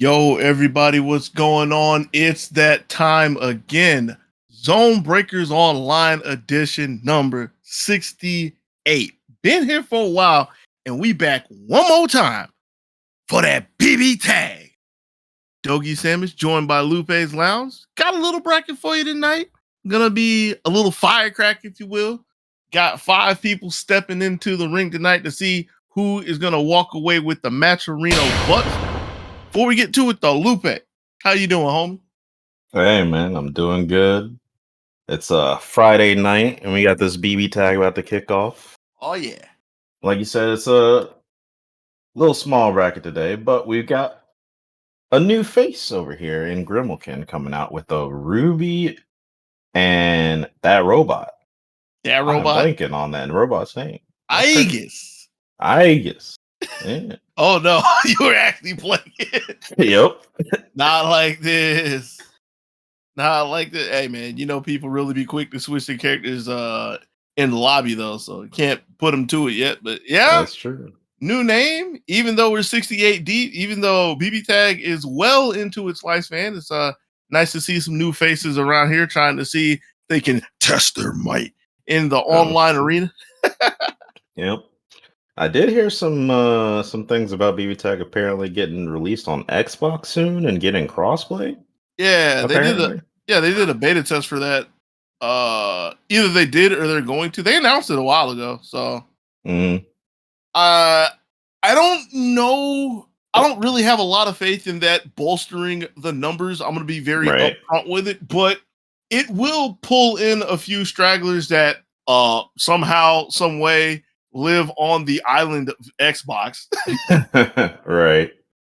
Yo, everybody, what's going on? It's that time again. ZoneBreakers Online Edition number 68. Been here for a while, and we back one more time for that BB tag. Doggy Sandwich, joined by Lupe's Lounge. Got a little bracket for you tonight. Gonna be a little firecracker, if you will. Got 5 people stepping into the ring tonight to see who is gonna walk away with the Matcherino Bucks. Before we get to it though, Lupe, how you doing, homie? Hey man, I'm doing good. It's a Friday night and we got this BB tag about to kick off. Oh yeah. Like you said, it's a little small bracket today, but we've got a new face over here in Grimalkin coming out with a Ruby and that robot. That robot? I'm blanking on that robot's name. Aegis. Aegis. Yeah. Oh no, you were actually playing it. Yep. Not like this. Not like this. Hey man, you know people really be quick to switch their characters in the lobby though, so you can't put them to it yet. But yeah, that's true. New name, even though we're 68 deep, even though BB Tag is well into its lifespan, it's nice to see some new faces around here trying to see if they can test their might in the online arena. Yep. I did hear some things about BB Tag apparently getting released on Xbox soon and getting crossplay. Yeah, they did a beta test for that. Either they did or they're going to. They announced it a while ago, so I don't know. I don't really have a lot of faith in that bolstering the numbers. I'm going to be very upfront with it, but it will pull in a few stragglers that somehow, some way live on the island of Xbox. Right.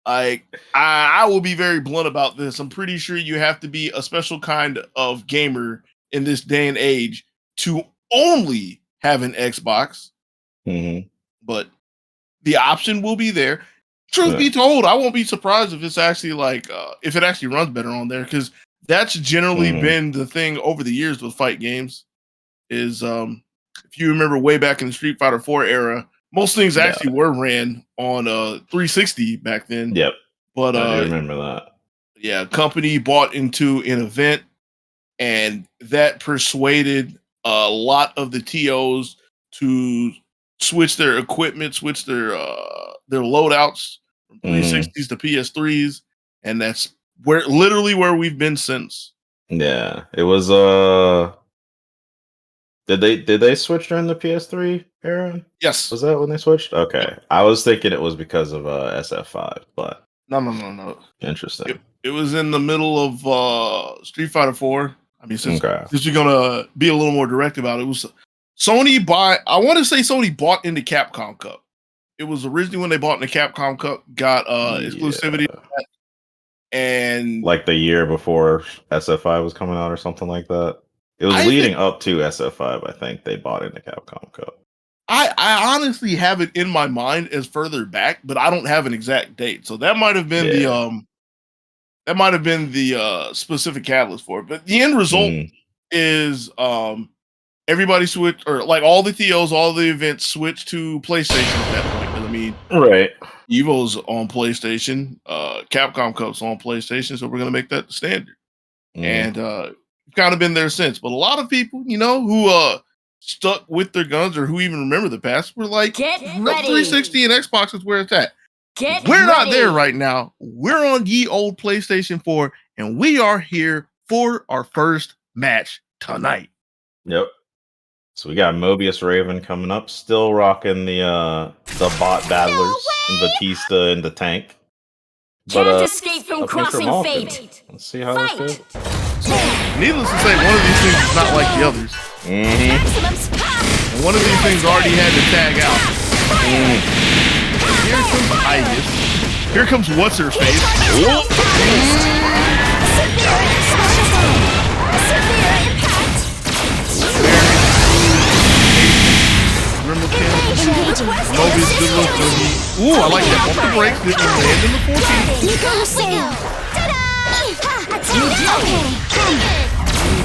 I will be very blunt about this. I'm pretty sure you have to be a special kind of gamer in this day and age to only have an Xbox. But the option will be there. Truth be told, I won't be surprised if it's actually if it actually runs better on there, because that's generally been the thing over the years with fight games. Is if you remember way back in the Street Fighter 4 era, most things actually were ran on 360 back then. Yep. But I remember that. Yeah, a company bought into an event, and that persuaded a lot of the TOs to switch their equipment, switch their loadouts from 360s to PS3s, and that's where we've been since. Yeah, it was Did they switch during the PS3 era? Yes. Was that when they switched? Okay. I was thinking it was because of SF5, but no. Interesting. It was in the middle of Street Fighter 4. I mean, since you're gonna be a little more direct about it, it was Sony I want to say Sony bought into Capcom Cup. It was originally when they bought into Capcom Cup, got exclusivity, and like the year before SF5 was coming out or something like that. It was leading up to SF5, I think they bought into Capcom Cup. I honestly have it in my mind as further back, but I don't have an exact date. So that might have been the specific catalyst for it. But the end result is everybody switched, or like all the TOs, all the events switched to PlayStation at that point. I mean, Evo's on PlayStation, Capcom Cup's on PlayStation, so we're gonna make that the standard. And kind of been there since, but a lot of people, you know, who stuck with their guns or who even remember the past were like, 360 and Xbox is where it's at. We're not there right now. We're on ye old PlayStation 4, and we are here for our first match tonight. Yep. So we got Mobius Raven coming up, still rocking the bot battlers, Batista and the tank. Can't escape from crossing fate. Let's see how this goes. So, needless to say, one of these things is not like the others. And one of these things already had to tag out. Here comes Aegis. Here comes what's her face. Mobius good look for me. Ooh, I like that. Bumper breaks didn't land in the 14.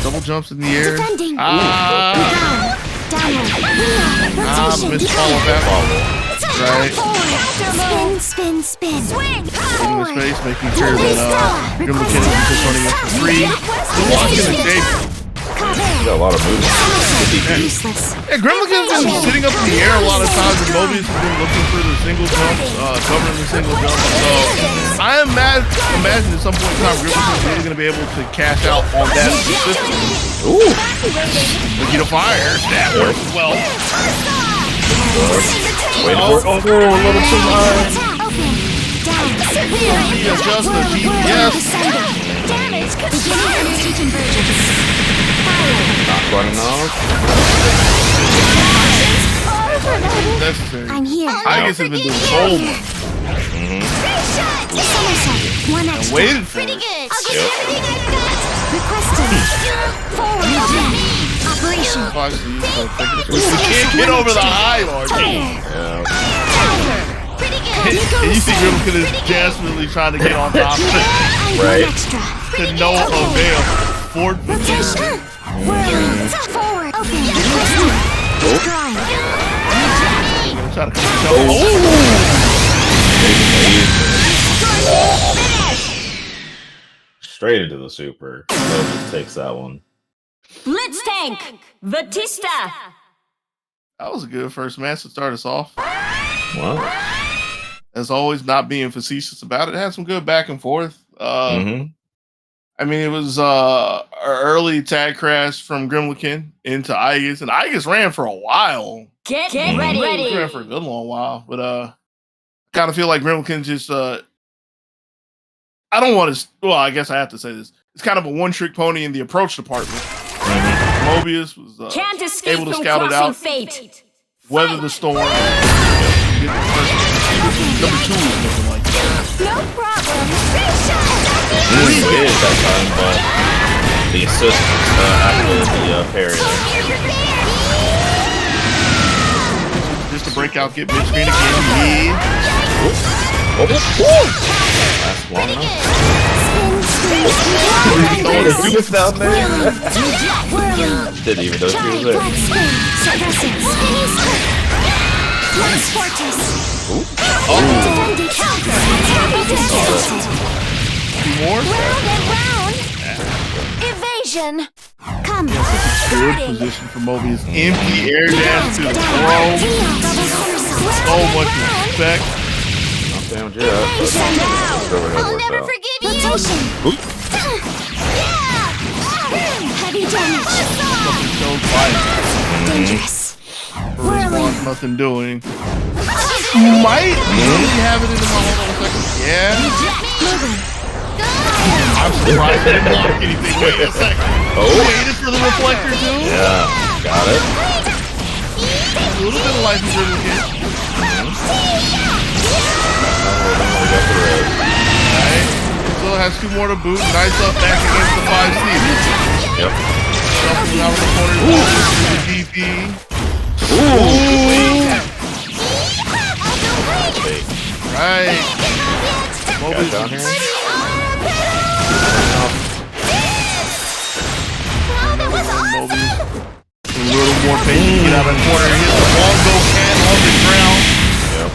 Double jumps in the air. Missed follow back. Right. Spin. Swing. Getting the space, making sure that Gremlin is just running up for free. Still watching the tape. You got a lot of movement. Yeah, Gremlin's been sitting up in the air a lot of times, and Mobius has been looking for the single jumps, covering the single jumps. So I imagine at some point in time, Gremlin is going to be able to cash out on that system. Ooh! Get a fire. That works as well. Wait for it. Oh, a little too high. Adjust the GPS. Not quite enough. Necessary. I'm here. I guess it's been doing so much. One I extra. waited for it. Requesting. Forward. Operation. We can't get over the high, Lord. Yeah. And you see Gremlin is desperately trying to get on top of it. Right. To no avail. Forward. Rotation. Whirling. Forward. Open. Drawing. Try to come Straight into the super. Just takes that one. Blitz tank. Batista. That was a good first match to start us off. Well. As always, not being facetious about it. Had some good back and forth. I mean, it was an early tag crash from Gremlin into Igus, and Igus ran for a while. Get ready. He ran for a good long while, but I kind of feel like Gremlin just I don't want to. Well, I guess I have to say this. It's kind of a one-trick pony in the approach department. Mobius was able to scout it out, weather the storm. Number 2 is looking like that. No problem. Really did that time, but the assist after the parry. Just to break out, get mid-screen again. That's long enough. Down there. Didn't even know she was there. Two more? Evasion. Come. Good position for Mobius. Empty air dash to the throw. So much respect. Damn, yeah. I'll never forgive you. Heavy damage. Dangerous. Whirling. Nothing doing. Might really have it in my hold on a second. Yeah. I'm surprised I didn't block anything. Wait a second. Waited for the reflector too? Yeah. Got it. A little bit of life in Gremlin Kid. Alright. Still has 2 more to boot. Nice up back against the 5C. Yep. Shuffling out of the corner. The DP. Right. Mobius down here. A little more patient. Get out of the corner. Hit the bongo can on the ground. Yep.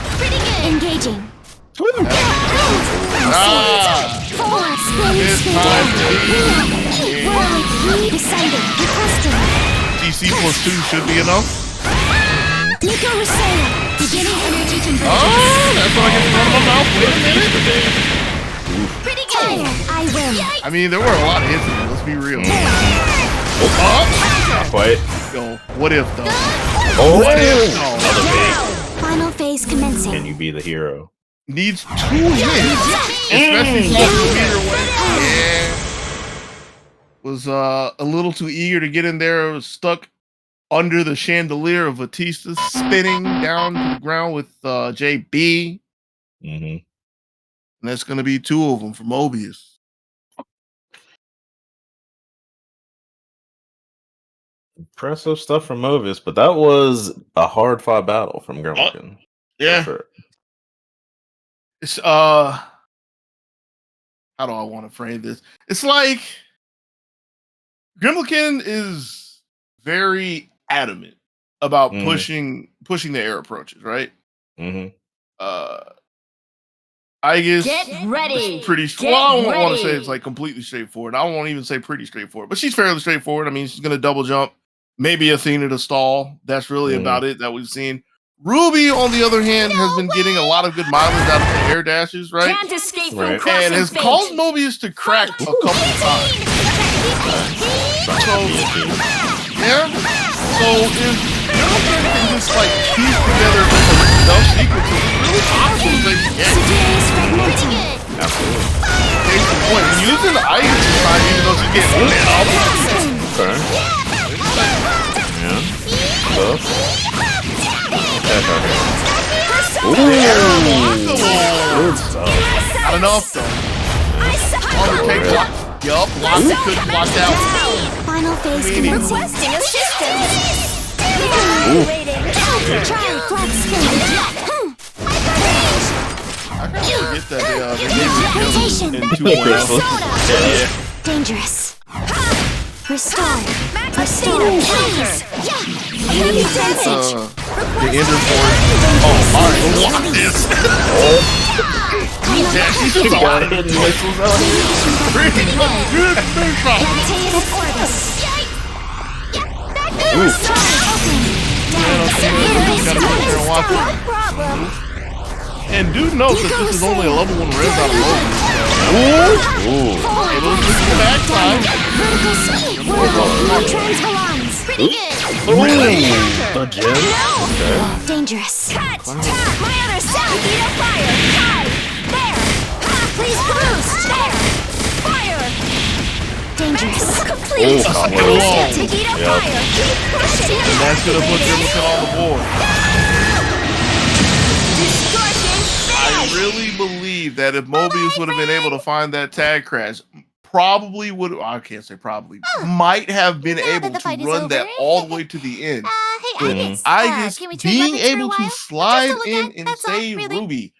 Engaging. This time TC plus 2 should be enough. Beginning energy conversion. Oh, that's what I get to run my mouth. Wait a minute. Pretty good. I will. I mean, there were a lot of hits in there. Let's be real. Not quite. Yo, what if though? What if though? Final phase commencing. Can you be the hero? Needs 2 hits, especially 7-meter away. Yeah. Was a little too eager to get in there. Was stuck under the chandelier of Batista, spinning down to the ground with JB. And that's going to be 2 of them for Mobius. Impressive stuff from Mobius, but that was a hard-fought battle from Gremlin. Yeah. Sure. It's how do I want to frame this? It's like Gremlin is very adamant about pushing the air approaches, right? I guess Get ready. pretty. Well, I don't want to say it's like completely straightforward. I won't even say pretty straightforward, but she's fairly straightforward. I mean, she's gonna double jump, maybe Athena to stall. That's really about it that we've seen. Ruby, on the other hand, has been getting a lot of good mileage out of the air dashes, right? Can't escape from And crossing has fate. caused Mobius to crack a couple of times. So, yeah. So if Grimmlekin can just like piece together enough sequences, it's really possible they can get. Absolutely. Case in point, when using the ice this time, even though she's getting lit up. Okay. Yeah. Tough. Good stuff. Not enough though. Undertake block. Yup, block couldn't block that one. Final phase commencing. Requesting assistance. Try flat spin. I kind of forget that they gave me in 2.0. Yeah. Dangerous. Restore. Restore. Heavy damage. The ender force. Oh, alright, block this. Yeah, she's just a lot of hidden missiles out here. Pretty good fish off. Gotta put there and watch it. And do note that this is only a level 1 res out of Logan. It was just the backside. Vertical speed. Transvolons. Pretty good. The gem? Okay. Dangerous. Cut. My other side. Beat up fire. Cut. There. Please boost. There. Fire. Dangerous. Complete. Whoa. Beat up fire. Keep pushing. And that's gonna put Grimmlekin on the board. I really believe that if Mobius would have been able to find that tag crash, probably would. I can't say probably. Might have been able to run that all the way to the end. Hey, I guess being able to slide in and save Ruby.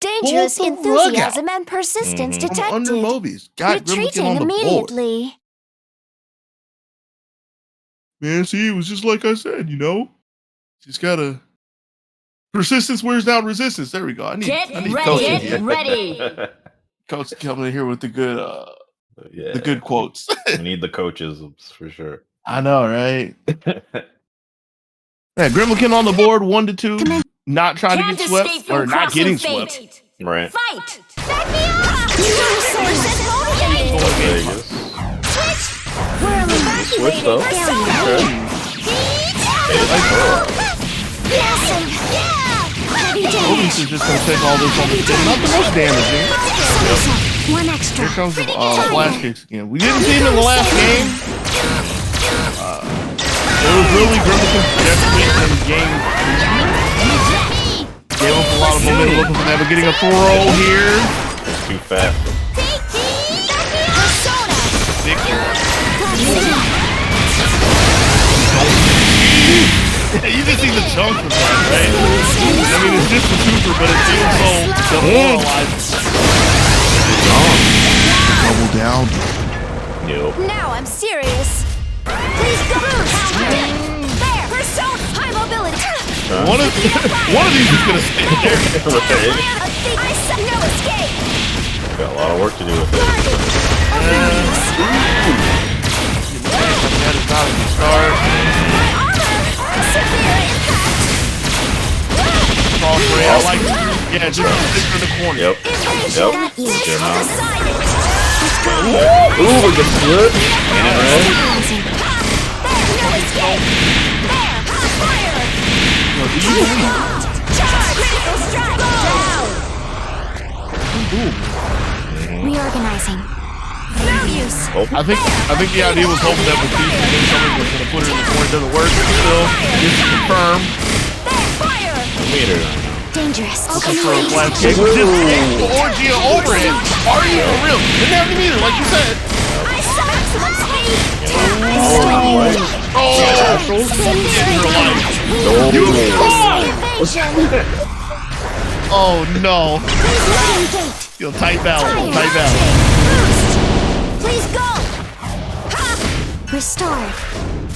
Dangerous Pulled the rug enthusiasm and persistence from under detected. Mobius. Got Grimmlekin Retreating on the board. immediately. Man, see, it was just like I said, you know? Just gotta... Persistence wears down resistance. There we go. I need Coach in here. Ready. Coach coming in here with the good Yeah. the good quotes. We need the coaches for sure. I know, right? Yeah, Grimmlekin on the board, 1 to 2. Not trying to get swept or not getting swept. Right. Fight. Vegas. We're Switched up. Mobius is just gonna take all this on the chin. Not the most damaging. One extra. Here comes the flash kicks again. We didn't see him in the last game. It was really Grimmlekin's trajectory in the game. Gave up a lot of momentum looking for that, but getting a throw here. It's too fast. Big you just see the chunks of that, right? I mean, it's just a super, but it feels so demoralizing. Double down. Nope. Now I'm serious. Please go boost. There. Persona. High mobility. One of these is gonna stay there. I said no escape. Got a lot of work to do with it. That is not a good start. Severe impact. Cross ray, I like it. Yeah, just stick in the corner. Yep. Evasion. Good enough. Decided. Ooh, we get good. Ain't it right? No escape. There. Fire. What do you believe? Charge. Critical strike. Down. Reorganizing. No use. I think the idea was hoping that with Beast and then somebody was gonna put her in the corner. It doesn't work, but still, this is confirmed. There. Fire. Meter. Dangerous. Looking for a flash kick. Just take the Orgia overhead. Are you for real? Didn't have the meter, like you said. I saw maximum speed. Oh no. Yo, tight battle. Tight battle. Please go. Restore.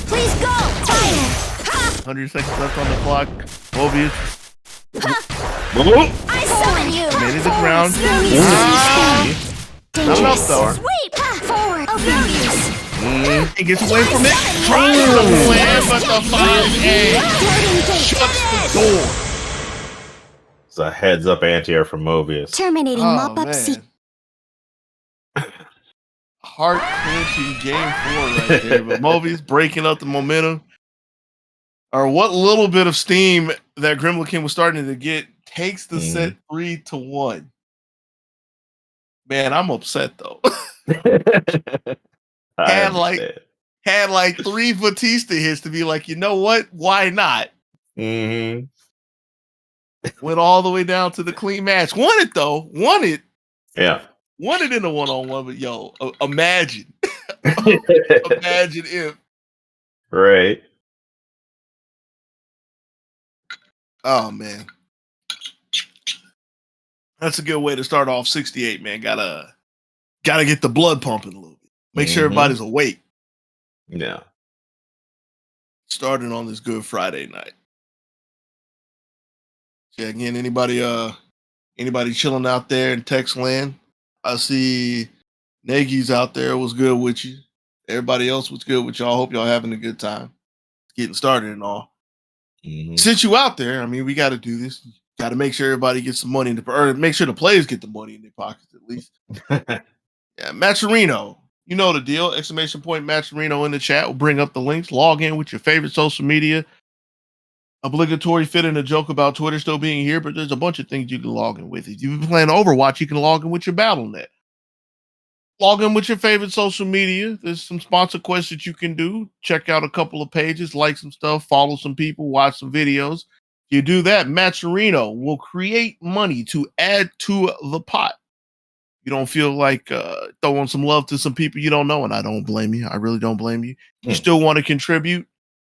Please go. Fire. 100 seconds left on the clock. Mobius. I summon you. Made it to the ground. Dangerous. Not enough, though. Sweep. Forward. Open. He gets away from it. Tries to win, but the 5A shuts the door. It's a heads up anti-air from Mobius. Terminating mop-up seat. Heart clenching game 4 right there. But Mobius breaking up the momentum. Or what little bit of steam that Gremlin was starting to get takes the set 3-1. Man, I'm upset though. had like 3 Batista hits to be like, you know what? Why not? Mm-hmm. Went all the way down to the clean match. Won it though. Won it. Yeah. Won it in a 1-on-1. But yo, imagine. Imagine if. Right. Oh man. That's a good way to start off 68, man. Gotta get the blood pumping a little bit. Make sure everybody's awake. Yeah. Starting on this Good Friday night. Yeah, again, anybody chilling out there in Tex land? I see Nagy's out there. Was good with you. Everybody else was good with y'all. Hope y'all having a good time. Getting started and all. Since you out there, I mean, we got to do this. Got to make sure everybody gets some money or make sure the players get the money in their pockets at least. Yeah, Matcherino. You know the deal. ! Matcherino in the chat. We'll bring up the links. Log in with your favorite social media. Obligatory fit in a joke about Twitter still being here, but there's a bunch of things you can log in with. If you've been playing Overwatch, you can log in with your Battle.net. Log in with your favorite social media. There's some sponsor quests that you can do. Check out a couple of pages, like some stuff, follow some people, watch some videos. You do that, Matcherino will create money to add to the pot. You don't feel like throwing some love to some people you don't know, and I don't blame you. I really don't blame you. You still want to contribute?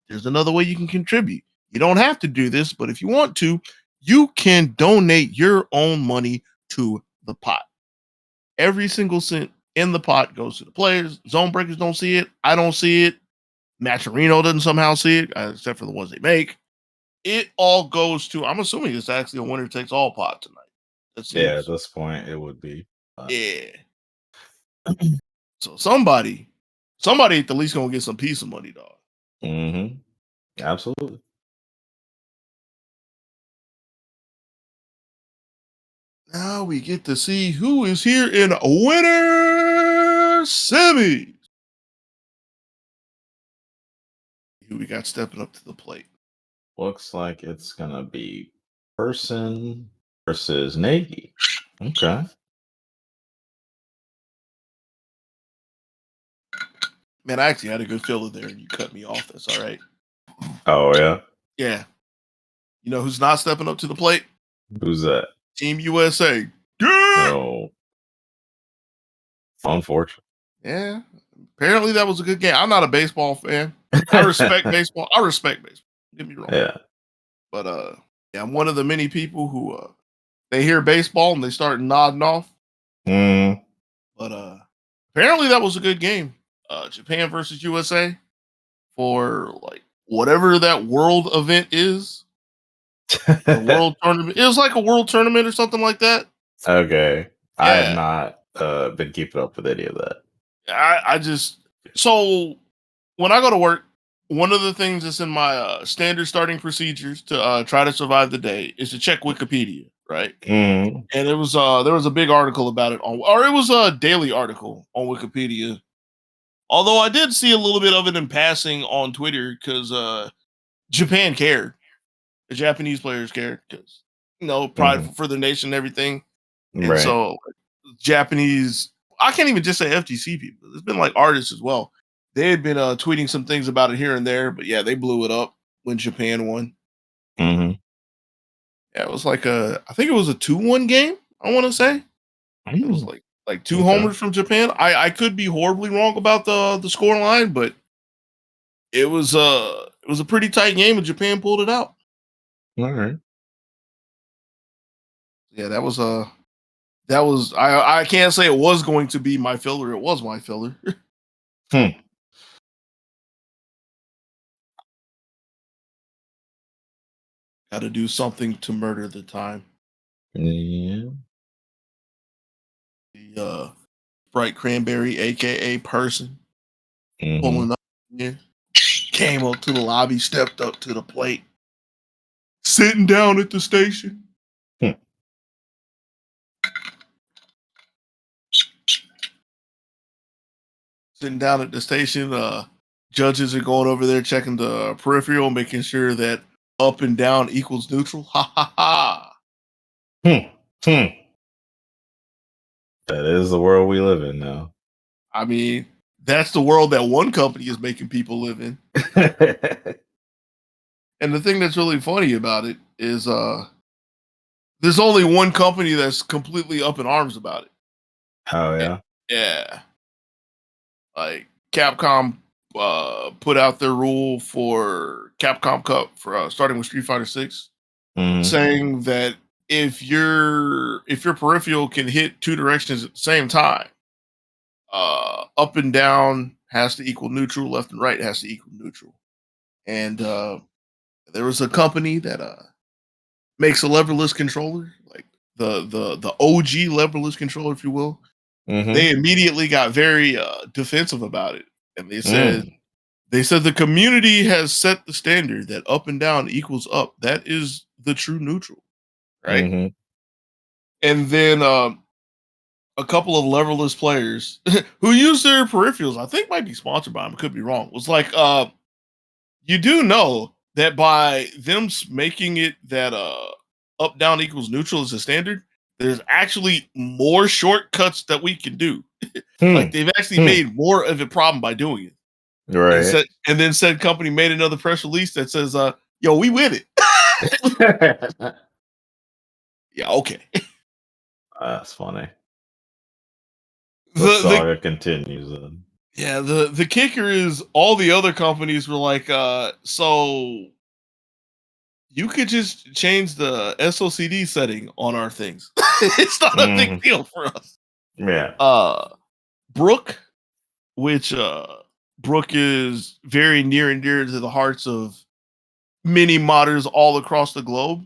There's another way you can contribute. You don't have to do this, but if you want to, you can donate your own money to the pot. Every single cent in the pot goes to the players. ZoneBreakers don't see it. I don't see it. Matcherino doesn't somehow see it, except for the ones they make. It all goes to, I'm assuming it's actually a winner takes all pot tonight. Yeah, at this point, it would be. Yeah. So somebody at the least gonna get some piece of money, dog. Mm-hmm. Absolutely. Now we get to see who is here in winner semis. Who we got stepping up to the plate? Looks like it's gonna be Person versus Nagy. Okay. Man, I actually had a good filler there, and you cut me off. That's all right. Oh yeah. Yeah. You know who's not stepping up to the plate? Who's that? Team USA. No. Unfortunate. Yeah. Apparently that was a good game. I'm not a baseball fan. I respect baseball. Get me wrong. Yeah. But yeah, I'm one of the many people who they hear baseball and they start nodding off. But apparently that was a good game. Japan versus USA for like whatever that world event is. The world tournament. It was like a world tournament or something like that. Okay. Yeah. I have not been keeping up with any of that. I just, so when I go to work, one of the things that's in my standard starting procedures to try to survive the day is to check Wikipedia, right? And it was there was a big article about it or it was a daily article on Wikipedia. Although I did see a little bit of it in passing on Twitter because Japan cared. The Japanese players cared because, you know, pride for the nation and everything. And so Japanese, I can't even just say FGC people. There's been like artists as well. They had been tweeting some things about it here and there, but yeah, they blew it up when Japan won. Yeah, it was like I think it was a 2-1 game, I want to say. It was like 2 homers from Japan. I could be horribly wrong about the score line, but it was a pretty tight game and Japan pulled it out. All right. Yeah, that was I can't say it was going to be my filler. It was my filler. Got to do something to murder the time. Yeah. The Sprite Cranberry, aka Person, pulling up here, came up to the lobby, stepped up to the plate, sitting down at the station. Sitting down at the station, judges are going over there checking the peripheral, making sure that up and down equals neutral. Ha ha ha. That is the world we live in now. I mean, that's the world that one company is making people live in. And the thing that's really funny about it is there's only one company that's completely up in arms about it. Oh yeah. Yeah. Like Capcom put out their rule for Capcom Cup for starting with Street Fighter 6, saying that if your peripheral can hit two directions at the same time, up and down has to equal neutral, left and right has to equal neutral. And there was a company that makes a leverless controller, like the OG leverless controller, if you will. They immediately got very defensive about it, and they said the community has set the standard that up and down equals up. That is the true neutral, right? And then a couple of leverless players who use their peripherals, I think might be sponsored by them, could be wrong, was like, you do know that by them making it that up down equals neutral is a standard, there's actually more shortcuts that we can do. Like they've actually made more of a problem by doing it. Right. And then said company made another press release that says, yo, we with it. Yeah, okay. That's funny. The saga continues then. Yeah, the kicker is all the other companies were like, so you could just change the SOCD setting on our things. It's not a big deal for us. Yeah. Brook, which Brook is very near and dear to the hearts of many modders all across the globe.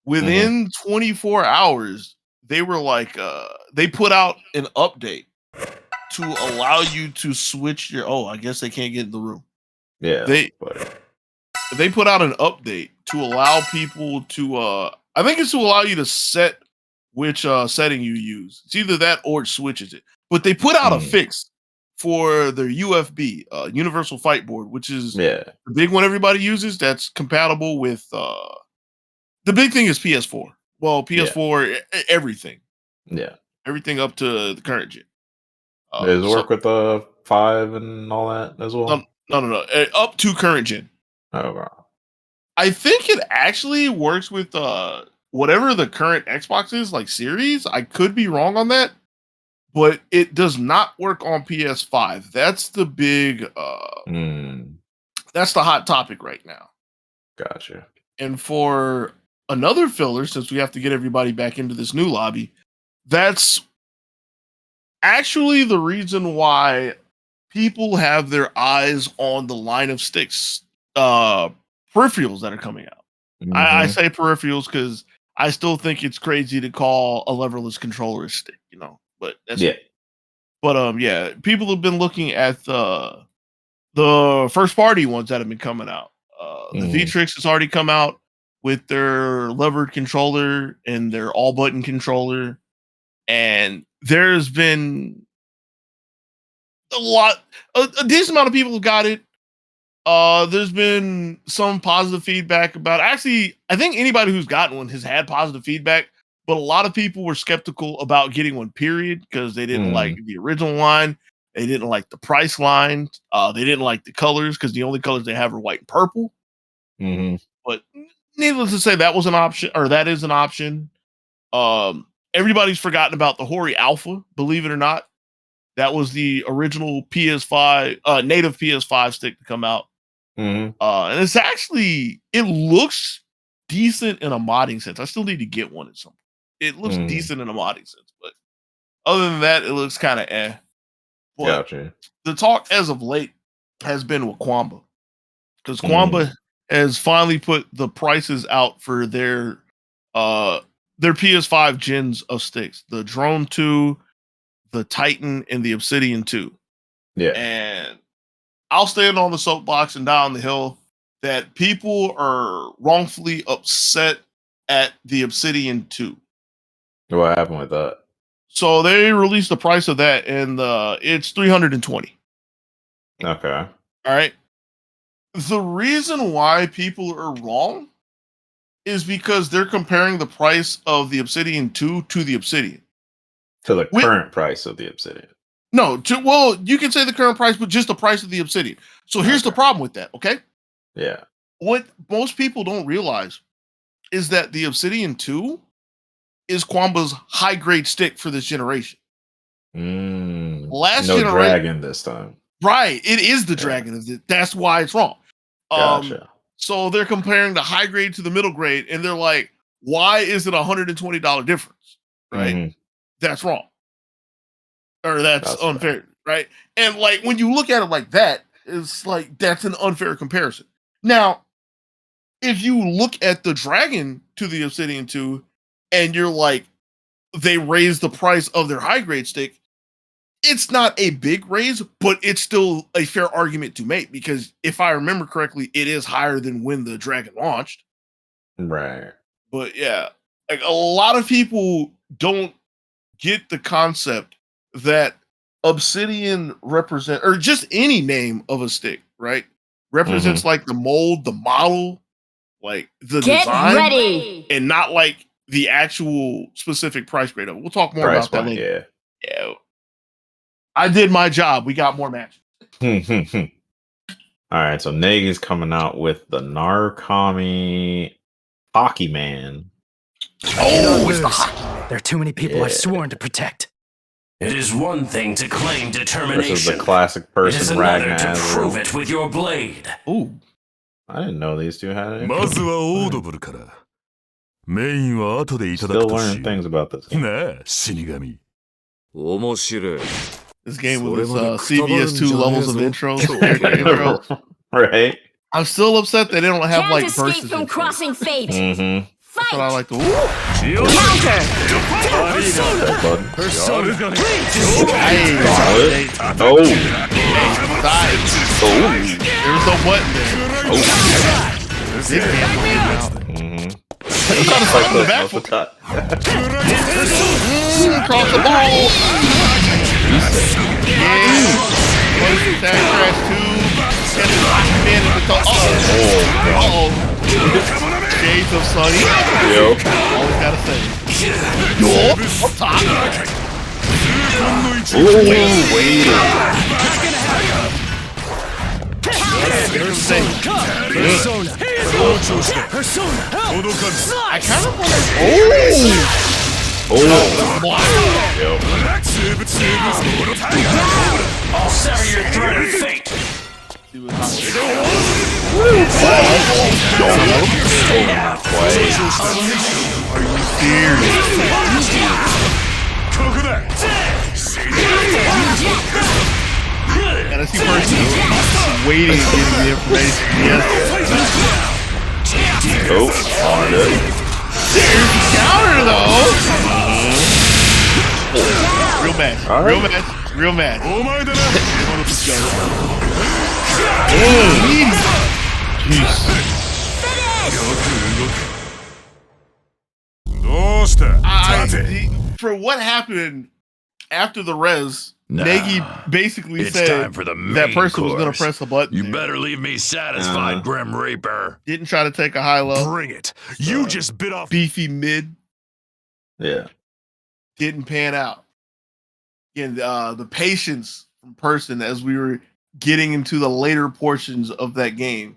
Within 24 hours, they were like, they put out an update to allow you to switch your. Oh, I guess they can't get in the room. Yeah. They put out an update to allow people to. I think it's to allow you to set which setting you use. It's either that or it switches it. But they put out a fix for their UFB, Universal Fight Board, which is the big one everybody uses. That's compatible with. The big thing is PS4. Well, PS4, everything. Yeah. Everything up to the current gen. Does it work with the 5 and all that as well? No. Up to current gen. Oh, wow. I think it actually works with whatever the current Xbox is, like Series. I could be wrong on that, but it does not work on PS5. That's the big that's the hot topic right now. Gotcha. And for another filler, since we have to get everybody back into this new lobby, that's actually the reason why people have their eyes on the line of sticks peripherals that are coming out. I say peripherals because I still think it's crazy to call a leverless controller a stick, but that's But people have been looking at the first party ones that have been coming out. The Vtrix has already come out with their levered controller and their all button controller, and there's been a decent amount of people who got it. There's been some positive feedback about it. Actually, I think anybody who's gotten one has had positive feedback, but a lot of people were skeptical about getting one, period, because they didn't like the original line. They didn't like the price line. They didn't like the colors because the only colors they have are white and purple. But needless to say, that was an option, or that is an option. Everybody's forgotten about the Hori Alpha, believe it or not. That was the original PS5, native PS5 stick to come out. And it's actually, it looks decent in a modding sense. I still need to get one at some point. It looks decent in a modding sense, but other than that, it looks kind of eh. But gotcha. The talk as of late has been with Kwamba, because Kwamba has finally put the prices out for their their PS5 gens of sticks, the Drone 2, the Titan, and the Obsidian 2. Yeah. And I'll stand on the soapbox and down the hill that people are wrongfully upset at the Obsidian 2. What happened with that? So they released the price of that, and it's $320. Okay. All right. The reason why people are wrong is because they're comparing the price of the Obsidian 2 to the Obsidian. To the current price of the Obsidian. No, well, you can say the current price, but just the price of the Obsidian. So here's the problem with that, okay? Yeah. What most people don't realize is that the Obsidian 2 is Quamba's high-grade stick for this generation. Last generation, dragon this time. Right. It is the dragon. That's why it's wrong. Gotcha. So they're comparing the high grade to the middle grade, and they're like, why is it $120 difference? Right? That's wrong. Or that's unfair, right? And like when you look at it like that, it's like that's an unfair comparison. Now, if you look at the dragon to the Obsidian 2, and you're like, they raised the price of their high grade stick, it's not a big raise, but it's still a fair argument to make because if I remember correctly, it is higher than when the dragon launched. Right. But yeah, like a lot of people don't get the concept that Obsidian represent, or just any name of a stick, right? Represents like the mold, the model, like the design, ready, and not like the actual specific price grade of it. We'll talk more about that later. Yeah. I did my job. We got more matches. All right, so Negi's coming out with the Narukami Hockey Man. Oh, it's the hockey. There are too many people I've sworn to protect. It is one thing to claim determination. This is the classic person. It is another to prove it with your blade. Ooh. I didn't know these two had it. Still learning things about this. This game with its CBS 2 levels of intros. Right. I'm still upset that they don't have like verses from crossing fate. That's what I like to. Counter. Oh. There's no button there. This can't play out. I'm trying to fight the back. Cross the ball. Crash 2. Uh-oh. Shades of Sunny. Always gotta say. Up top. Wait. I kind of want to. I'll sever your thread of fate. Are you serious? And I see person waiting to give me the information. Yes. There's the counter though. Real match. Real match. For what happened after the res, Negi basically said that person was going to press the button. You better leave me satisfied, Grim Reaper. Didn't try to take a high low. Bring it. You just bit off beefy mid. Yeah. Didn't pan out. Again, the patience from person as we were getting into the later portions of that game,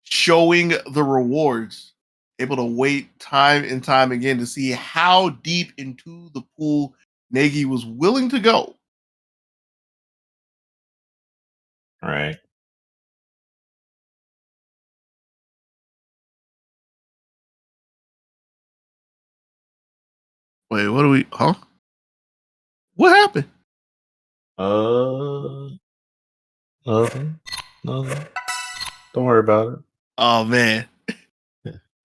showing the rewards, able to wait time and time again to see how deep into the pool Negi was willing to go. All right. Wait, what do we? Huh? What happened? Nothing. Don't worry about it. Oh man,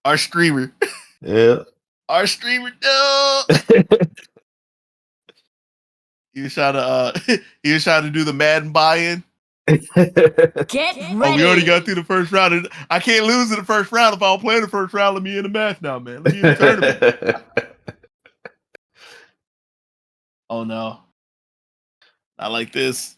our streamer. Yeah. Our streamer, no. He was trying to he was trying to do the Madden buy-in. Get Oh, ready. we already got through the first round. And I can't lose in the first round if I don't play in the first round. Let me in the match now, man. Let me in the tournament. Oh no. Not like this.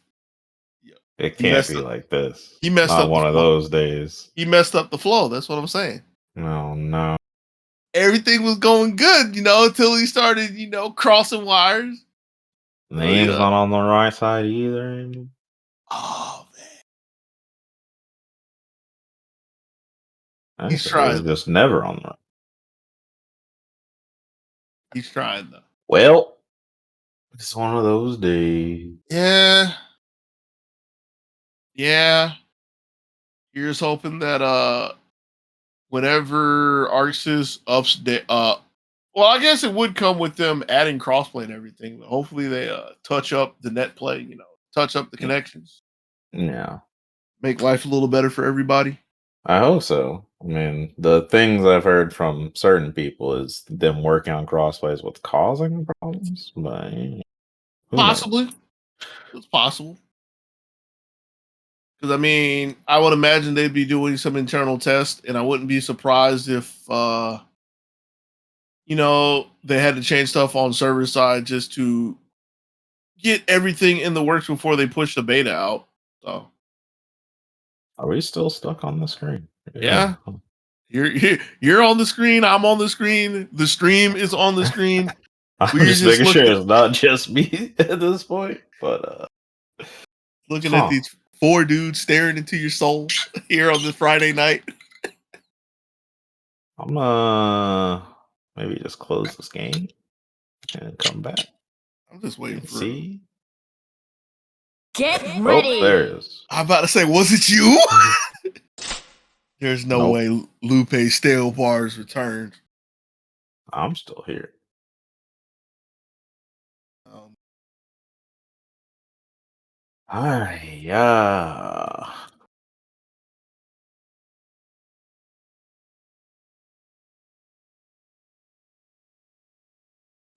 It can't be like this. He messed Not up one the of flow. those days. He messed up the flow. That's what I'm saying. Oh no. Everything was going good, until he started, crossing wires. Name's not on the right side either. Oh man. He's trying. Just never on the right. He's trying though. Well, it's one of those days. Yeah. Yeah. Here's hoping that whenever Arxis ups well, I guess it would come with them adding crossplay and everything. But hopefully they touch up the net play, touch up the connections. Yeah. Make life a little better for everybody. I hope so. I mean, the things I've heard from certain people is them working on crossplay is what's causing problems. But possibly. It's possible. Because, I would imagine they'd be doing some internal tests, and I wouldn't be surprised if, they had to change stuff on server side just to get everything in the works before they push the beta out. So, are we still stuck on the screen? Yeah. You're on the screen. I'm on the screen. The stream is on the screen. I'm just making sure it's not just me at this point. But looking at these 4 dudes staring into your soul here on this Friday night. I'm maybe just close this game and come back. I'm just waiting for see. Get ready. Oh, there it is. I'm about to say, was it you? There's no way Lupe Stale Bars returned. I'm still here. Yeah.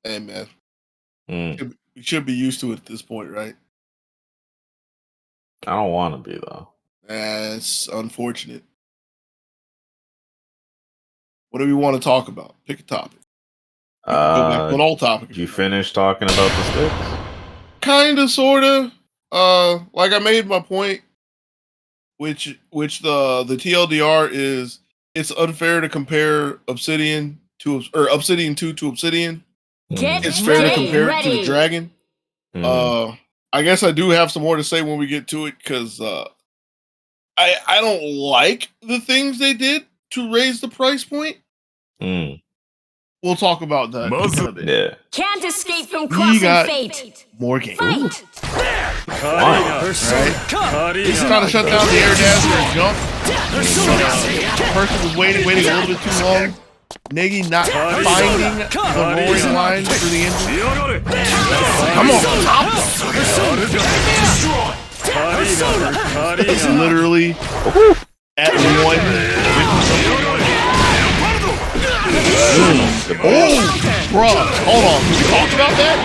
Hey man, you should be used to it at this point, right? I don't want to be though. That's unfortunate. What do we want to talk about? Pick a topic. Go back to an old topic. Did you finish talking about the sticks? Kinda, sorta. Like I made my point, which the TLDR is, it's unfair to compare Obsidian 2 to Obsidian. It's fair to compare it to the Dragon. I guess I do have some more to say when we get to it, because I don't like the things they did to raise the price point. We'll talk about that in a bit. Yeah. Can't escape from crossing fate. More games. Fight. Right. He's trying to shut down the air dash or jump. The person was waiting a little bit too long. Negi not finding the roaring line for the engine. Come on, top. It's literally at 1. Oh, bro, hold on. Can we talk about that?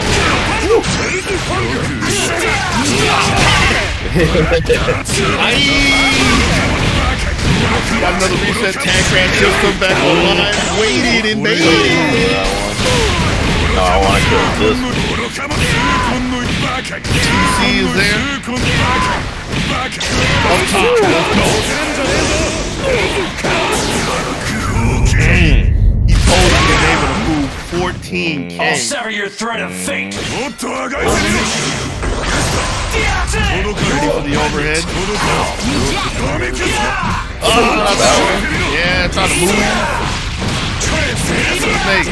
Got another reset. Tancred just come back online. Waited and baited. No, I want to kill this. TC is there. Up top. He told him they were able to move 14K. I'll sever your thread of fate. Ready for the overhead. Yeah, trying to move. Snake.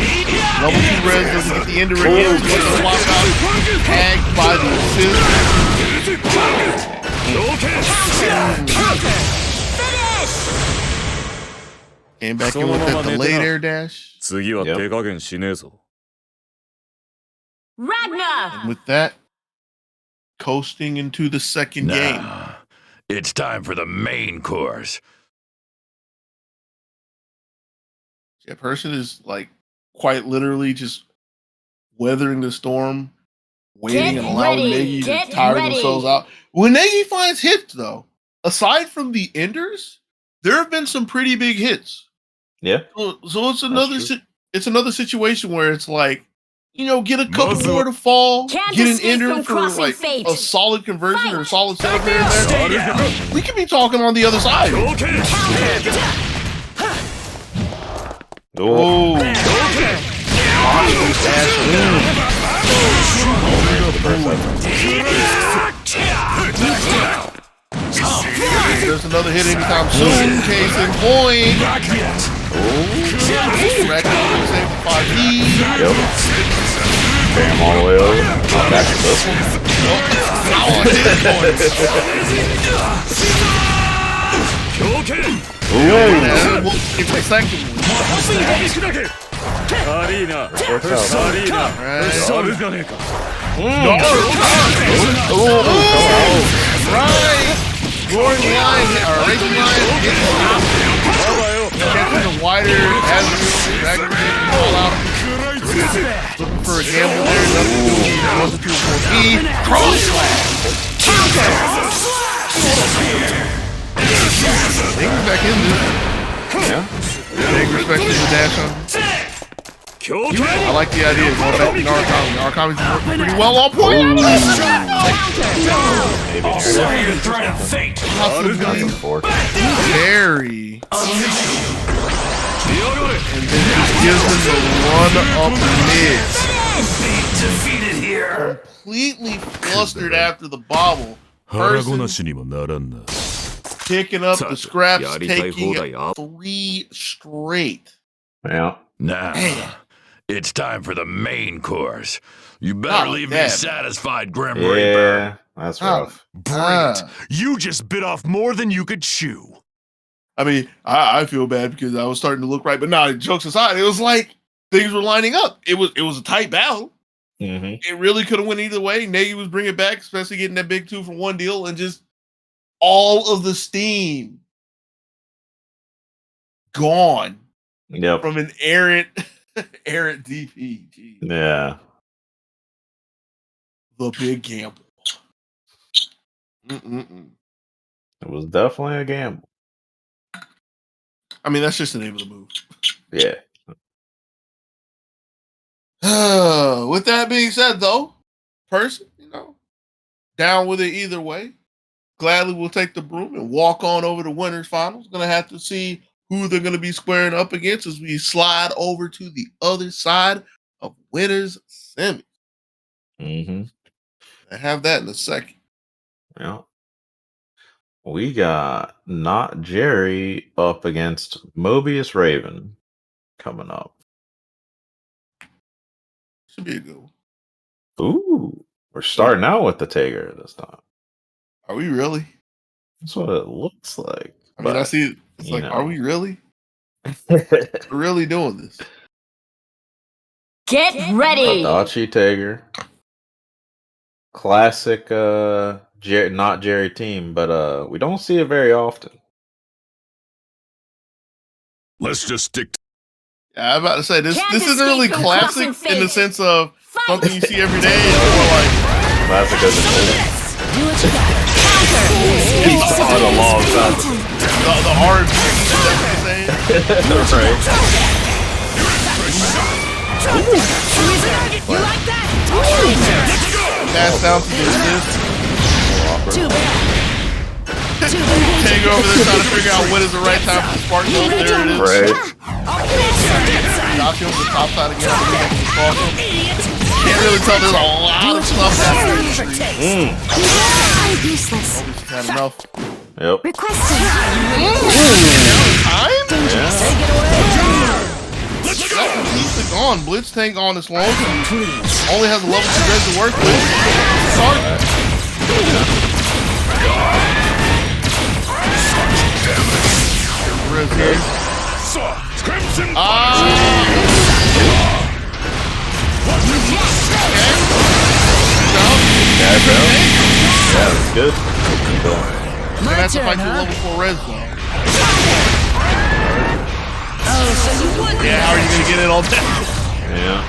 Level 2 res doesn't get the ender again. What's the swap out? Tagged by the assist. Came back in with that delayed air dash. Ragnar. And with that, coasting into the second game. It's time for the main course. Yeah, person is like quite literally just weathering the storm, waiting and allowing Negi to tire themselves out. When Negi finds hits, though, aside from the enders, there have been some pretty big hits. Yeah. So it's another situation where it's like, you know, get a couple more to fall, get an ender for like a solid conversion or a solid setup here and there. We could be talking on the other side. Oh. There's another hit anytime soon. Case in point. Rack up for the 5D. Yep. Bam all the way over. Back to this one. We'll get the second one. Right. Roaring line, or racing line, catching the wider avenue, dragging the ball out. Looking for a gamble there, nothing doing. 1 to 2 4 E. Cross slash. Nigga's back in this. Yeah. Big respect to the dash on. I like the idea of going back to Narukami. Narukami's working pretty well on point. Your threat of fate. Very. And then just gives them the run up mid. Defeated here. Completely flustered after the bobble. Person picking up the scraps, taking 3 straight. Yeah. Now, it's time for the main course. You better leave me satisfied, Grim Reaper. Yeah, that's rough. Brilliant. You just bit off more than you could chew. I mean, I feel bad because I was starting to look right, but nah, jokes aside, it was like things were lining up. It was a tight battle. Mm-hmm. It really could have went either way. Negi was bringing it back, especially getting that big 2-for-1 deal, and just all of the steam gone. Yep. From an errant DP. Jeez. Yeah. The big gamble. Mm-mm-mm. It was definitely a gamble. I mean, that's just the name of the move. Yeah. With that being said, though, person, you know, down with it either way. Gladly will take the broom and walk on over to winners finals. Gonna have to see who they're gonna be squaring up against as we slide over to the other side of winners semi. Mm-hmm. I have that in a second. Yeah. We got Not Jerry up against Mobius Raven coming up. Should be a good one. Ooh, we're starting out with the Tager this time. Are we really? That's what it looks like. I mean, I see. It's like, are we really? We're really doing this. Get ready. Adachi Tager. Classic not Jerry team, but we don't see it very often. Let's just stick to Yeah, I'm about to say this isn't really classic in the sense of something you see every day. It's more like classic as an old. Do what you got. On a long time. the R.O.B. That's what you're saying. You like that? Pass down to the assist. Too bad. Tango over there trying to figure out when is the right time for the spark jump. There it is. Right. Knock him to the top side again. Can't really tell. There's a lot of stuff happening. Useless. Always had enough. Yep. Requesting. Time? Dangerous. Blitz is on. Blitz tank on its long. Only has a level 2 res to work with. Start. Res here. Yeah, that's good. You're gonna have to fight your level 4 res though. Oh, so you won. Yeah, how are you gonna get it all down? Yeah.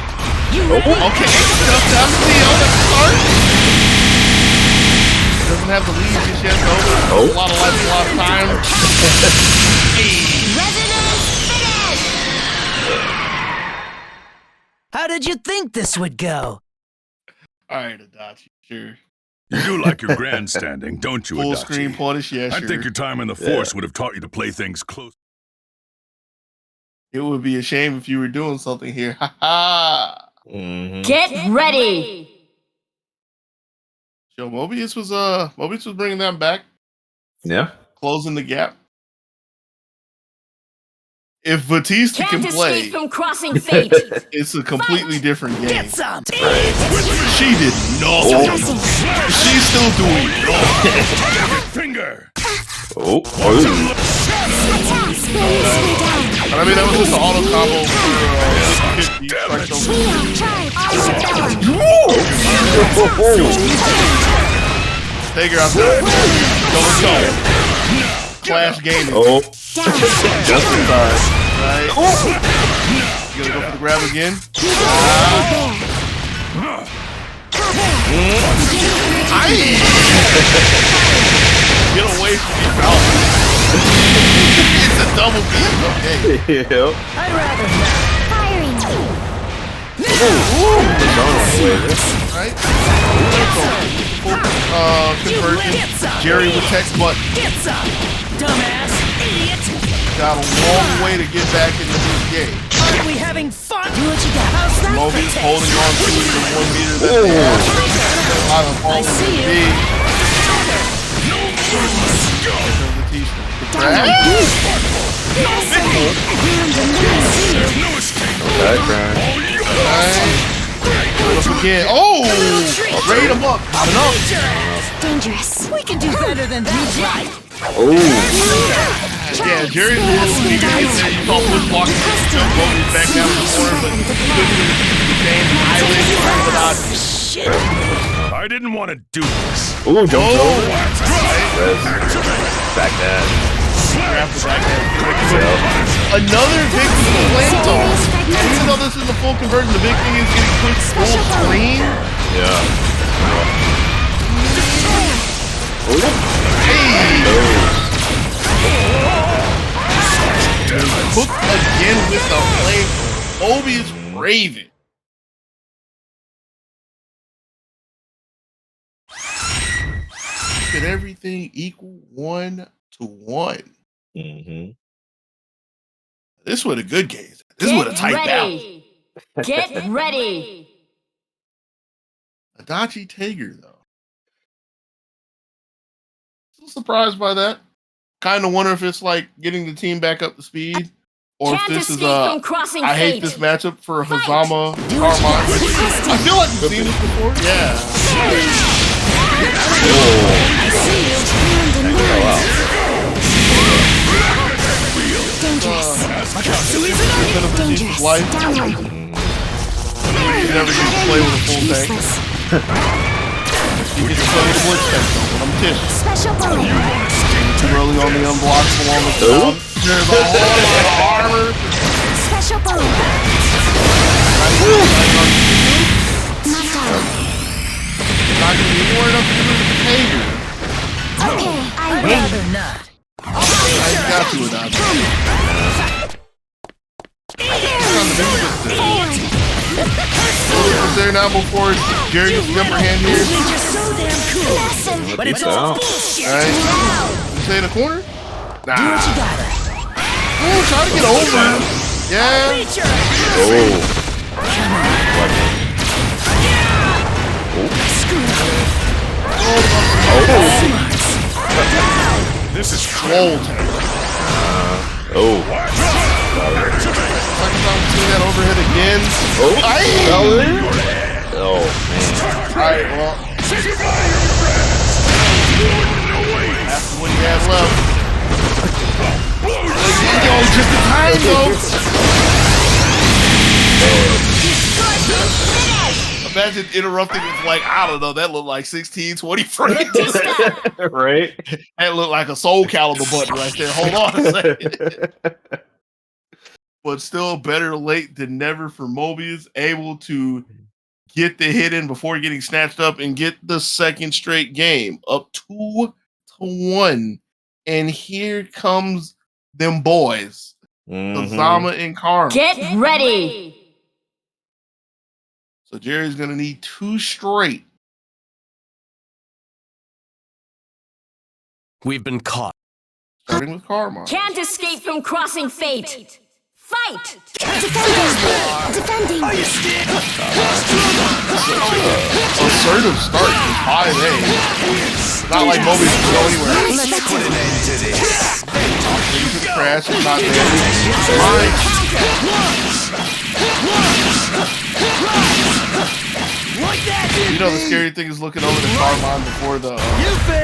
Okay, just down the field at the start. Doesn't have the lead just yet, though. A lot of life, a lot of time. Resonance finish! How did you think this would go? All right, Adachi, sure. You do like your grandstanding, don't you, Full Adachi? screen punish, yeah, I sure. think your time in the Force would have taught you to play things close. It would be a shame if you were doing something here. Ha ha! Get ready! Yo, Mobius was bringing them back, Yeah. closing the gap. If Batista Can't can play, escape from crossing fate! it's a completely different game. Get some! She did nothing. She's still doing nothing. Finger! Oh. Attack spins me down. I mean, that was just an auto combo for 50. Strike those. Trio, charge, Arabella. Take her outside. Go, let's go. Clash gaming. Oh. Down. Just in time. Right. You gonna go for the grab again? Get away from me, pal. It's a double beat. Okay. Yep. I'd rather not. Firing. Right. Conversion. Jerry with text button. Get some! Dumbass! Idiot! Got a long way to get back into this game. Aren't we having fun? Do what you got. How's that? Mobius holding on to it the 1 meter that they have. I see you. Again. Oh! Raid him up. Not enough. Dangerous. We can do better than that, right? Oh. Yeah, Jerry's a little sneaker. You saw push blocking. Mobius back down in the corner, but couldn't even sustain the island without. I didn't want to do this. Ooh, jump over. Back that. Another big complaint though. Even though this is a full conversion, the big thing is getting quick full screen. Yeah. Hooked again with the flame. Obi is raving. Could everything equal 1-1? Mm-hmm. This would a good game. This would a tight battle. Get ready! Adachi Tager though. Still surprised by that. Kind of wonder if it's like getting the team back up to speed, or if this is I hate this matchup for Hazama Carmine. I feel like we've seen this before. Yeah. Dangerous. Life. Downward. You never get to play with a full tank. Useless. You get to play with a blitz tank though, but I'm Tish. Special bullet. Too early on the unblockable on the ground. There's a whole lot of armor. Special bullet. Knocked out. Not gonna be more enough to do with the Tager. Okay, I I'd win. rather not. I got to Adachi. Was there now before Jerry gets the upper hand here? You're so damn cool. Massive. But it's all bullshit. Alright. You say in the corner? Do what Nah. you gotta. Oh, trying to get over him. Yeah. Beat your This is Swole tank. Oh. Second time we see that overhead again. Oh. Aye. Oh, man. Alright, well. That's what he had left. Yo, just the time though. Imagine interrupting with like, I don't know, that looked like 16, 20 frames. Right? That looked like a Soul Calibur button right there. Hold on a second. but still better late than never for Mobius, able to get the hit in before getting snatched up and get the second straight game up 2-1. And here comes them boys, Zama and Karma. Get ready. So Jerry's gonna need 2 straight. We've been caught. Starting with Karma. Can't escape from crossing fate. Fight! Defending. Assertive start is high A. Not like Mobius can go anywhere. Let's put an end to this. Into the crash, it's not there. You know the scary thing is looking over the Carmine before the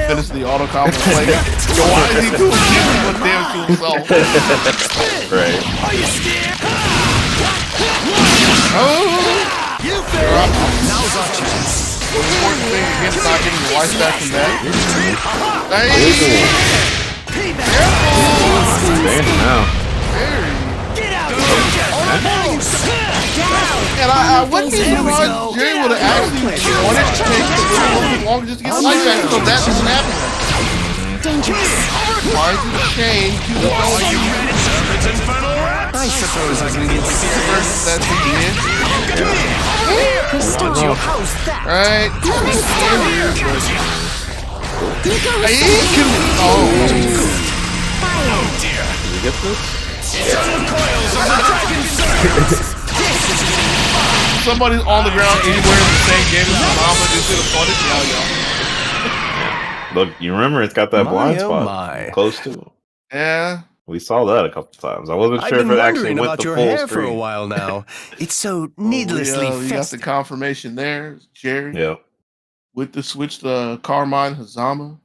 finish the auto combo play. So why is he doing what damage to himself? Right. Are you scared? You fail. Now's our chance. The important thing again is not getting your life back from that. Damn, now. Get out! And I wouldn't be surprised Jerry would have actually wanted to take a little bit longer just to get his life back, so that doesn't happen. Dangerous. Why is it change to the I suppose I can get serious. That's the end. Crystal. How's that? Right. Oh dear. Did you get this? Somebody's on the ground anywhere in the same game as the mama just hit a punish. Look, you remember it's got that blind spot my. close to it. Yeah. We saw that a couple times. I wasn't I've sure if been it actually wondering went about the your full hair screen. for a while now. It's so needlessly You got the festive. confirmation there, Jerry. Yeah. With the switch to Carmine Hazama.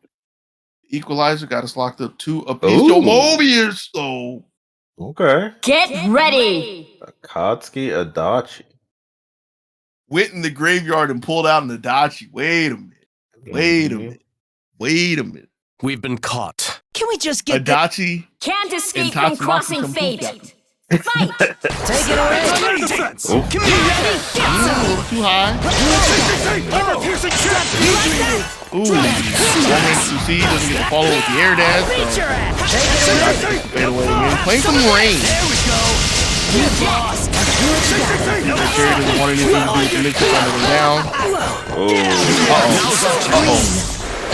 Equalizer got us locked up 2 apiece. Ooh. Yo, Mobius, though. Okay. Get ready. Akatsuki Adachi. Went in the graveyard and pulled out an Adachi. Wait a minute. Wait a minute. Wait a minute. We've been caught. Can we just get Adachi. Can't escape And from crossing Tatsumaki fate. Fight! take it away? Defense. Oh. Come here. A little too high. Ooh. One-hand 2C doesn't get to follow with the air dash. So fade away again. Playing some rain. There we go. Jerry doesn't want anything to do with the mix up on the way down. Oh.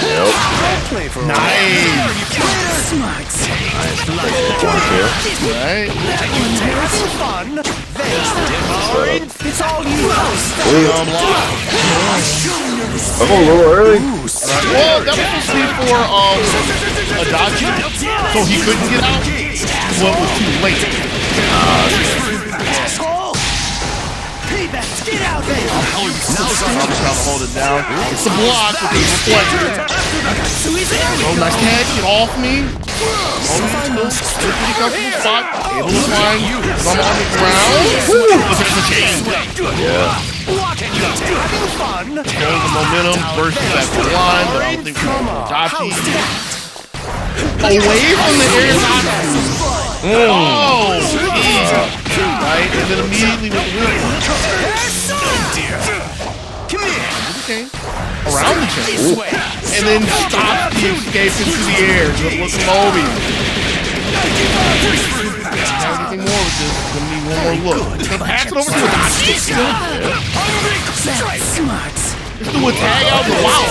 Yep. Play for Nice. Right. Fun. It's all you. I'm a little early. Well, that was supposed to be for Adachi, so he couldn't get out. Well, it was too late. Get out there. Now I'm trying to hold it down. It's a block with the reflector. Oh, nice catch. Get off me. Still pretty comfortable spot. Able to find. I'm on the ground. Look at the change. Yeah. Showing the momentum versus that line, but I don't think we're Adachi. Away from the air Oh, geez. Right, and then immediately with the wheel. Come here. Okay. Around the chain. And then stop the escape into the air. Good look from Obi. Anything more with this? Gonna need one more look. Gonna pass it over to Adachi. Smart. Just do a tag out the wow.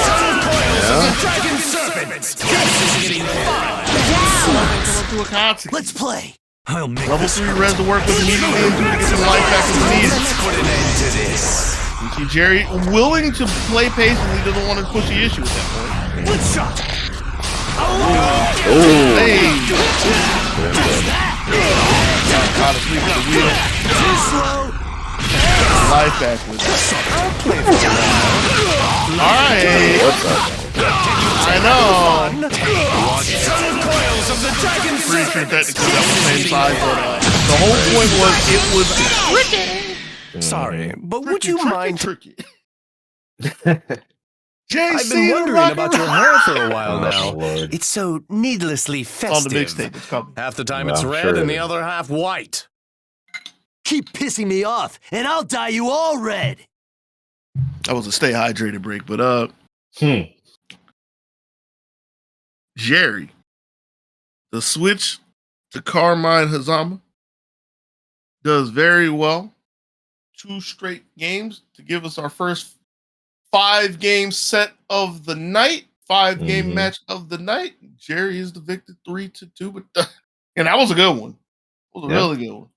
To Akatsuki. Let's play. I'll make Level 3 res to work with immediately and get some life back if needed. put an end to this. You see Jerry willing to play patiently, doesn't want to push the issue at that point. Good shot. Hey! Caught asleep at the wheel. Too slow. Life back with it. Alright! What's up? I know! Coils of the dragon Pretty sure technically that was the same size, but the whole point was it was tricky! Sorry, but would you mind? Tricky. I've been wondering about your hair for a while Oh, now. Lord. It's so needlessly It's on the festive. mixtape, it's coming. Half the time Well, it's I'm red sure and it the is. other half white. keep pissing me off, and I'll dye you all red. That was a stay hydrated break, but Jerry, the switch to Carmine Hazama does very well. 2 straight games to give us our first 5-game set of the night, 5-game match of the night. Jerry is the victor, 3-2, but and that was a good one. It was a really good one.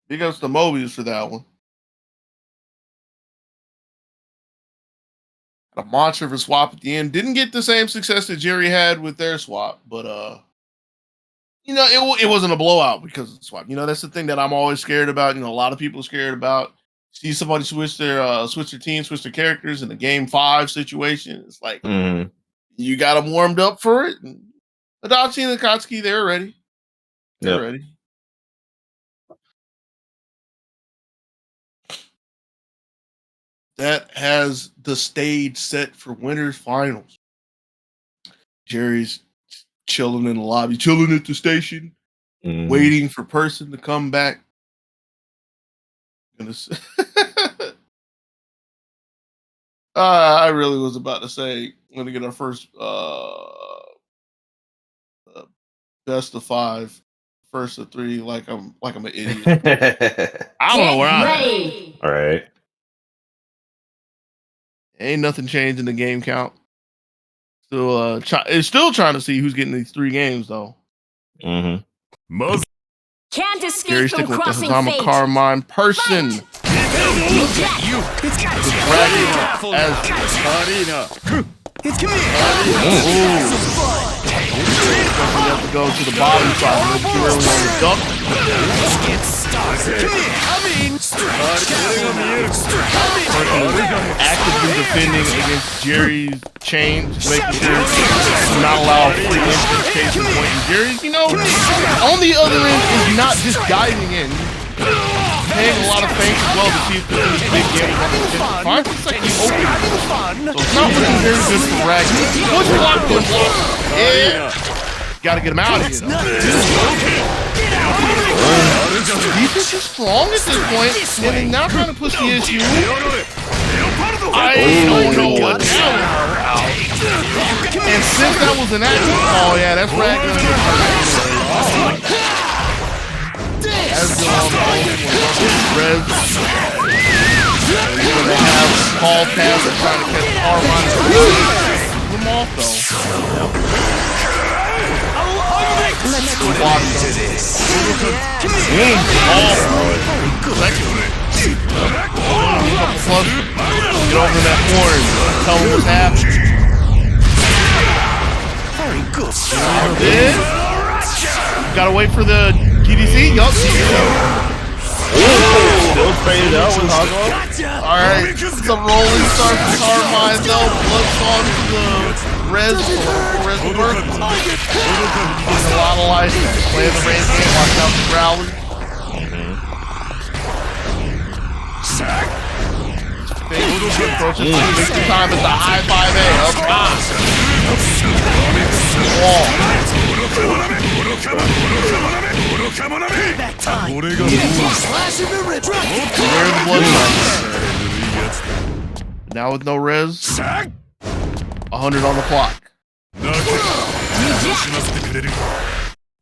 Big ups to Mobius for that one. A monster of a swap at the end. Didn't get the same success that Jerry had with their swap, but it wasn't a blowout because of the swap. That's the thing that I'm always scared about. A lot of people are scared about. See somebody switch their team, switch their characters in a game 5 situation. It's like you got them warmed up for it. And Adachi and Akatsuki, they're ready. They're ready. That has the stage set for winners finals. Jerry's chilling in the lobby, chilling at the station, waiting for person to come back. I really was about to say we're gonna get our first best of 5, first of 3, like I'm an idiot. I don't know where I'm at. All right. Ain't nothing changed in the game count. Still, it's still trying to see who's getting these 3 games though. Can't escape Jerry from sticking with the crossing Hazama fate. Carmine person. We have to go to the bottom side. Too early on the duck. Actively defending against Jerry's change, making sure to not allow a free instant case in point. And Jerry's, on the other end is not just diving in. Paying a lot of thanks as well to see if there's any big game on the finish. Finds it's like he's open. So it's not looking very good for Ragnar. Push block, push block. Yeah. Gotta get him out of here. Defense is strong at this point, and they're now trying to push the issue. I don't know what now. And since that was an action, that's Ragnar. As the Rez, they have Paul Taz trying to catch Carmine. Them off though. Get over that corner. Tell them what's happening. Very good. Gotta wait for the GDC. Yup. Still faded out with Hogwarts. Alright. Some rolling start for Carmine though. Blood on to the Rez. Rez will work. Getting a lot of life. Playing the rain game. Watch out for Growler. Approaching time at the high 5A. Up top. Wall. That time. Slashing the red drop. Now with no res. 100 on the clock.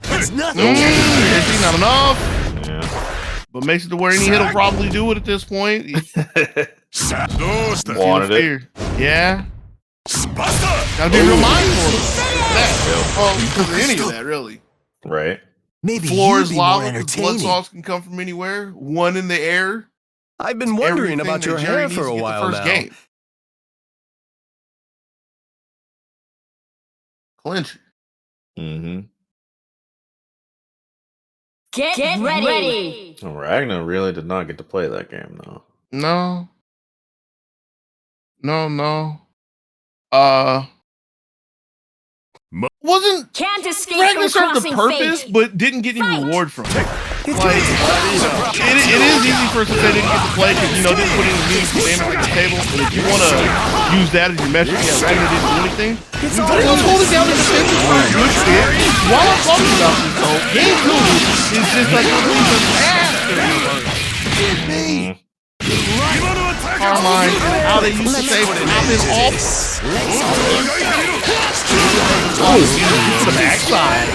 That's nothing. Not enough. Yeah. But makes it to where any hit will probably do it at this point. Wanted it. Yeah. Gotta be real mindful of that. Well, because of any of that, really. Right. Maybe Floors, you'd be more lava, blood entertaining. sauce can come from anywhere. One in the air. I've been wondering Everything about that your Jerry hair needs for to a get the while first now. game. Clinch. Get ready. Ragnar really did not get to play that game though. No. Wasn't Can't escape Ragnar from served the crossing purpose, fate. but didn't get any reward from it. Like, it is easy for us to say they didn't get to play because, didn't put any meaningful damage on the table. And if you want to use that as your metric, Ragnar didn't do anything. Let's hold it down in defensive for a good bit. While I'm talking about this, though, game 2 is just like a after. Carmine, how they used to say, popping off. To the backside.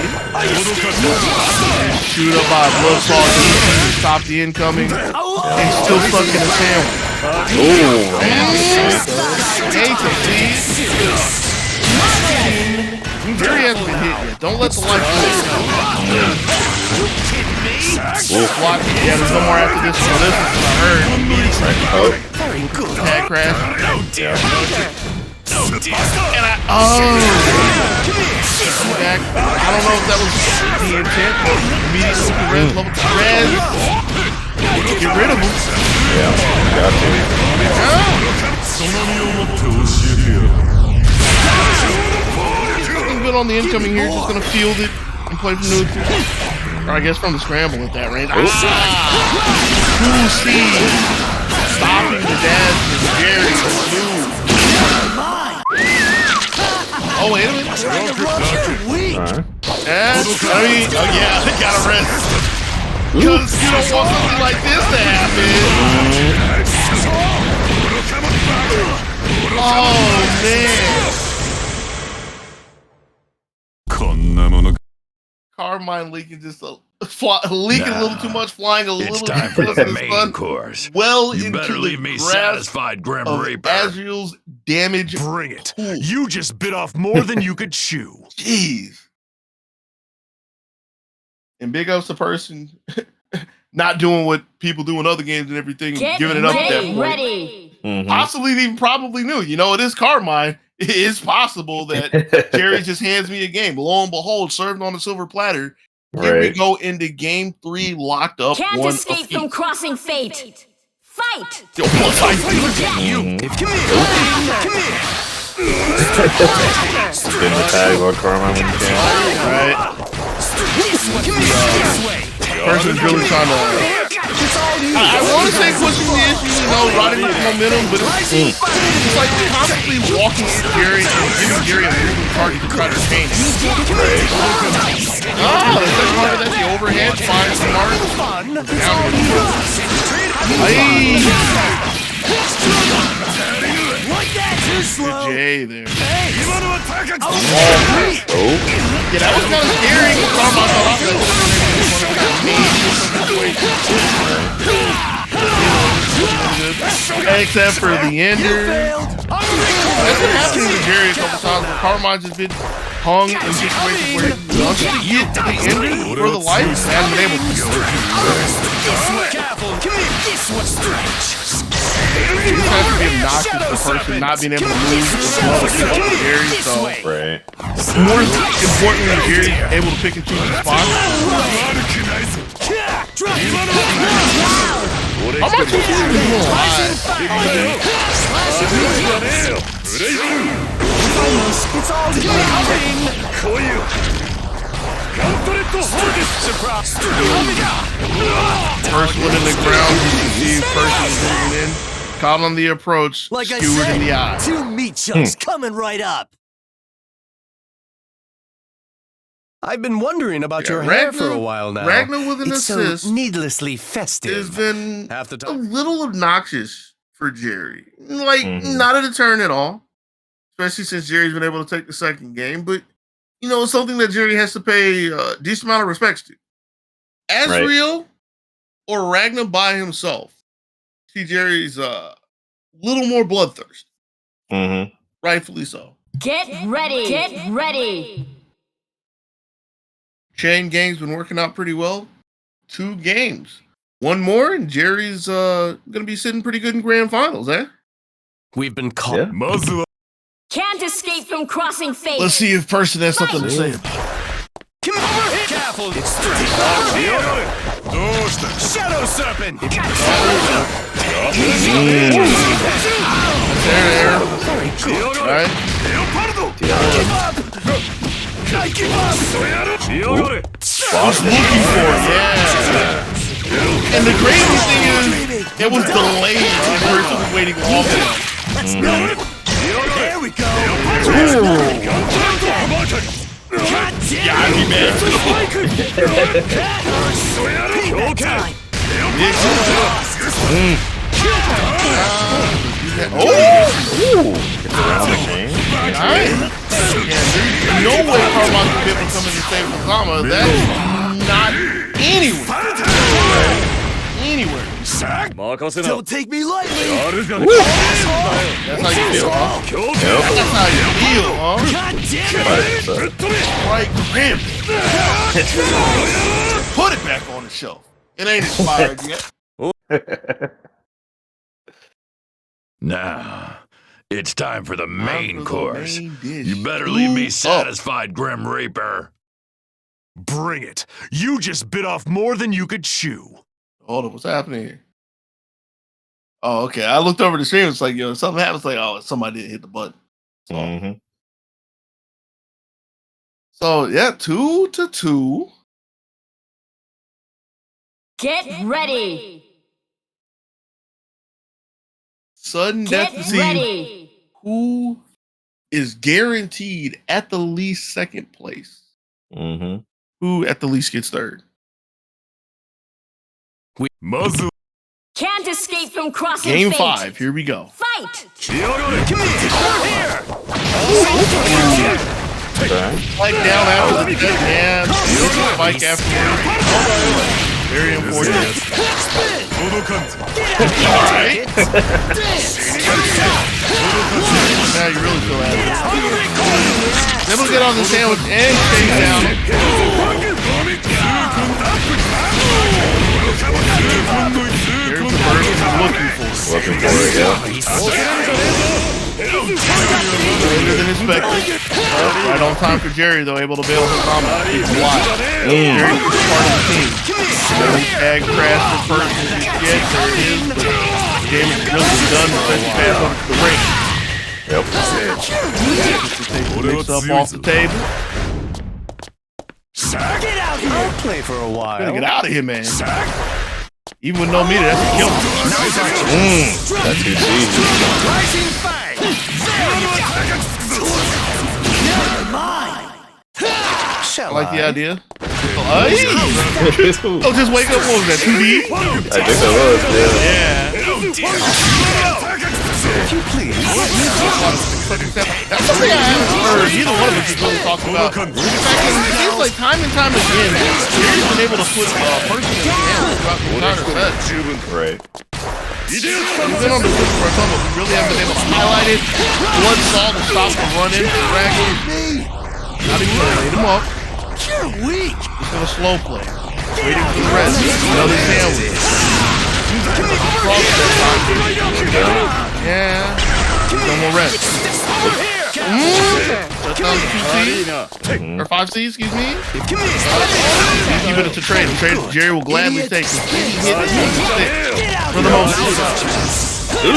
Shoot up by a bloodsaw to stop the incoming. And still stuck in the sandwich. Jerry hasn't been hit yet. Don't let the light go. Block. Yeah, there's no more after this one. This is what I heard. Very good. Tag crash. And back. I don't know if that was the intent. Immediately res level. Get rid of him. Yeah, got Something good on the incoming here. Just gonna field it and play from neutral. Or I guess from the scramble at that range. Cool speed. Stopping the dash is very smooth. Oh, wait a minute. Yeah, they got a rest. Because you don't want something like this to happen. Oh, man. Carmine leaking just leaking a little too much, flying a little too time close for to the the main sun. course. Well You into better the leave me grasp satisfied, Grim of Reaper. Azrael's damage. Bring it. Pool. You just bit off more than you could chew. Jeez. And big ups to person not doing what people do in other games and everything, giving it up at that point. Ready. Possibly even probably knew. It is Carmine. It is possible that Jerry just hands me a game. Lo and behold, served on a silver platter. Here we go into game 3, locked up. Can't one escape apiece. from crossing fate. Fight. Yo, fight. Spin the tag while Carmine when you can. Right. Person's really trying to. I want to say pushing the issue, riding with the momentum, but it's like constantly walking at Jerry and giving Jerry a moving target to try to change it. The second part of that, the overhead, fine, smart. Good J there. Yeah, that was kind of scary. Except for the ender. That's been happening with Jerry a couple times where Carmine's just been hung in situations where he wants to get the ender for the life and hasn't been able to. This has to be obnoxious for person not being able to move as well as Jerry, so more importantly, Jerry's able to pick and choose his spots. How much is he doing live? It's all coming. First one in the ground, you can see person moving in. Caught on the approach, Like I skewered in the eye. said, 2 meat chunks coming right up. I've been wondering about your hair for a while now. Ragnar with an it's assist so needlessly festive. has been Half the a time. little obnoxious for Jerry. Like, not a deterrent at all. Especially since Jerry's been able to take the second game. But, it's something that Jerry has to pay a decent amount of respects to. Azrael or Ragnar by himself. See Jerry's little more bloodthirst. Rightfully so. Get ready. Get ready. Chain gang's been working out pretty well. 2 games. One more, and Jerry's going to be sitting pretty good in grand finals, eh? We've been caught. Yeah. Can't escape from crossing fate. Let's see if person has something to say. Come over here. Careful. It's Shadow Serpent. There. All right. was looking for, yeah. And the crazy thing is, it was delayed and person was waiting long enough. There we go. Yeah, I mean, man. It's around the game. Nice. Yeah, there's no way Carmine could be able to come in and save Kazama. That's not anywhere. Don't take me lightly. That's how you feel, huh? That's how you feel, huh? God damn it! Right, grip. Put it back on the shelf. It ain't expired yet. Now, it's time for the main course. Main dish. You better leave me satisfied, Grim Reaper. Bring it. You just bit off more than you could chew. Hold on, what's happening here? Oh, okay. I looked over the stream. It's like, yo, something happens. Like, oh, somebody didn't hit the button. So yeah, 2-2. Get ready. Sudden death to see who is guaranteed at the least second place. Who at the least gets third. Can't escape from crossing Game fate. 5. Here we go. Fight. Spike down after the death. Yeah, spike afterwards. Very unfortunate. Alright. Now you really feel at it. Then we'll get on the sandwich and take down. Here's the burst I'm looking for. Later than expected. Right on time for Jerry, though, able to bail his combat. Jerry is part of the team. Tag crash the person as he gets. There it is. But the game is really done because he passed on to the ring. Take the mix up off the table. Get out here. I'll play for a while. Gotta get out of here, man. Even with no meter, that's a kill. That's too easy. Rising fight. Never mind. I like the idea. Oh, just wake up. What was that, 2D? I think that was, Yeah. If you please. That's something I haven't heard either one of us is really talking about. In fact, it seems like time and time again, Jerry's been able to put person in the hand throughout the entire set. Right. We've been on the switch for a couple, but we really haven't been able to highlight it. Blood saw to stop the run in for Dragon. Not even gonna light him up. You're weak. Just gonna slow play. Waiting for the rest. Another sandwich. Cross that time. Yeah. No more rest. Touchdown 2C. Or 5C, excuse me. Keep it to trade. Trade Jerry will gladly take it. For the most. In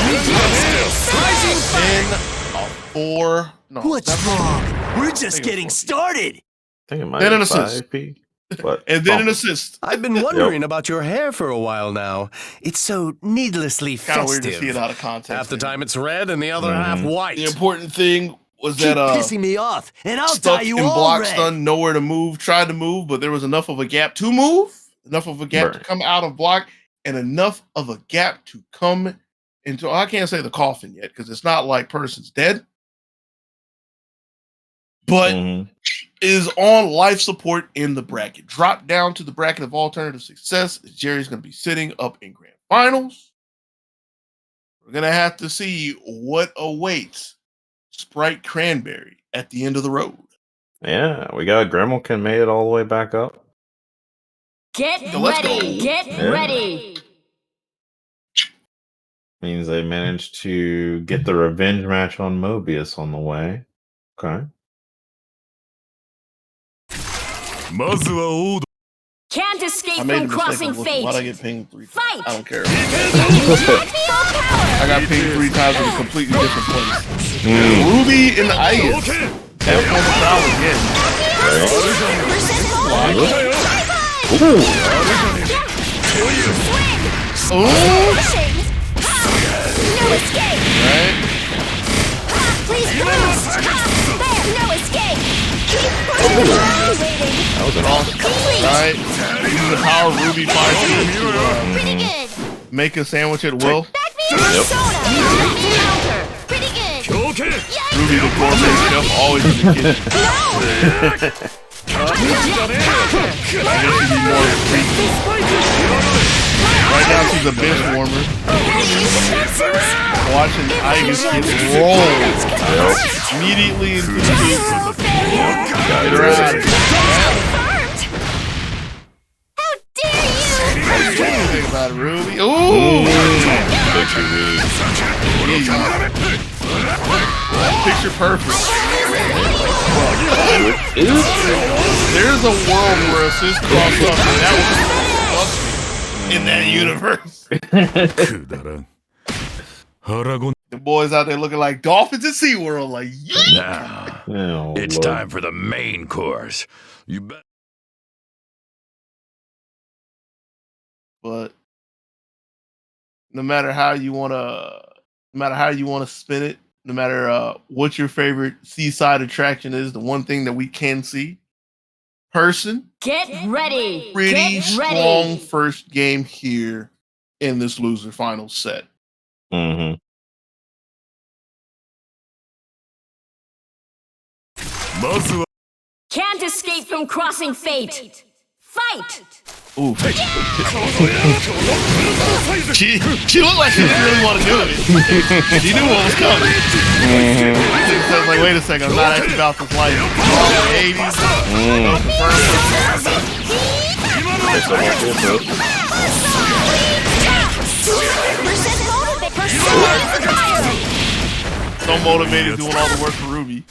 a 4. No. What's wrong? We're just getting started. I think it might Then be an assist. 5P. But And then an assist. I've been wondering about your hair for a while now. It's so needlessly Kind of weird festive. to see it out of context. Half the time it's red and the other half white. The important thing was Keep that pissing me off, and I'll stuck tie you in all block red. stun, nowhere to move, tried to move, but there was enough of a gap to move, enough of a gap to come out of block, and enough of a gap to come into, I can't say the coffin yet, because it's not like person's dead, but is on life support in the bracket. Drop down to the bracket of alternative success. Jerry's going to be sitting up in grand finals. We're going to have to see what awaits Sprite Cranberry at the end of the road. yeah, we got Gremlkin made it all the way back up. Get let's ready. go. Get ready. Means they managed to get the revenge match on Mobius on the way. Okay. Can't escape I made from a crossing mistake. fate. Why'd I get pinged 3 times? Fight. I don't care. Ideal power. I got pinged 3 times in a completely different place. Ruby and Ice. That on the crowd again. No escape! Right? Please boost! There! No escape! Keep pushing! That was an awesome. Right? Using the power of Ruby Fire Pretty good! to make a sandwich at will. Back me in persona! Counter! Pretty good! Ruby the gourmet chef always in the kitchen. I guess she'd be more freaky. Right now she's a bench warmer. Watching Igus get rolled immediately into the soup. Get her out of here. How dare you! Think about it, Ruby. Ooh! Picture perfect. There's a world where assists cross up, and that was in that universe. The boys out there looking like dolphins at SeaWorld, like, yeah. Now, it's time for the main course. You bet. But no matter how you wanna spin it, no matter what your favorite seaside attraction is, the one thing that we can see, person, Get ready! pretty strong first game here in this loser final set. Mm-hmm. Can't escape from crossing fate! Fight! Ooh. She looked like she didn't really want to do it. She knew what was coming. So I was like, wait a second, I'm not actually about this life. All the 80s. So motivated doing all the work for Ruby.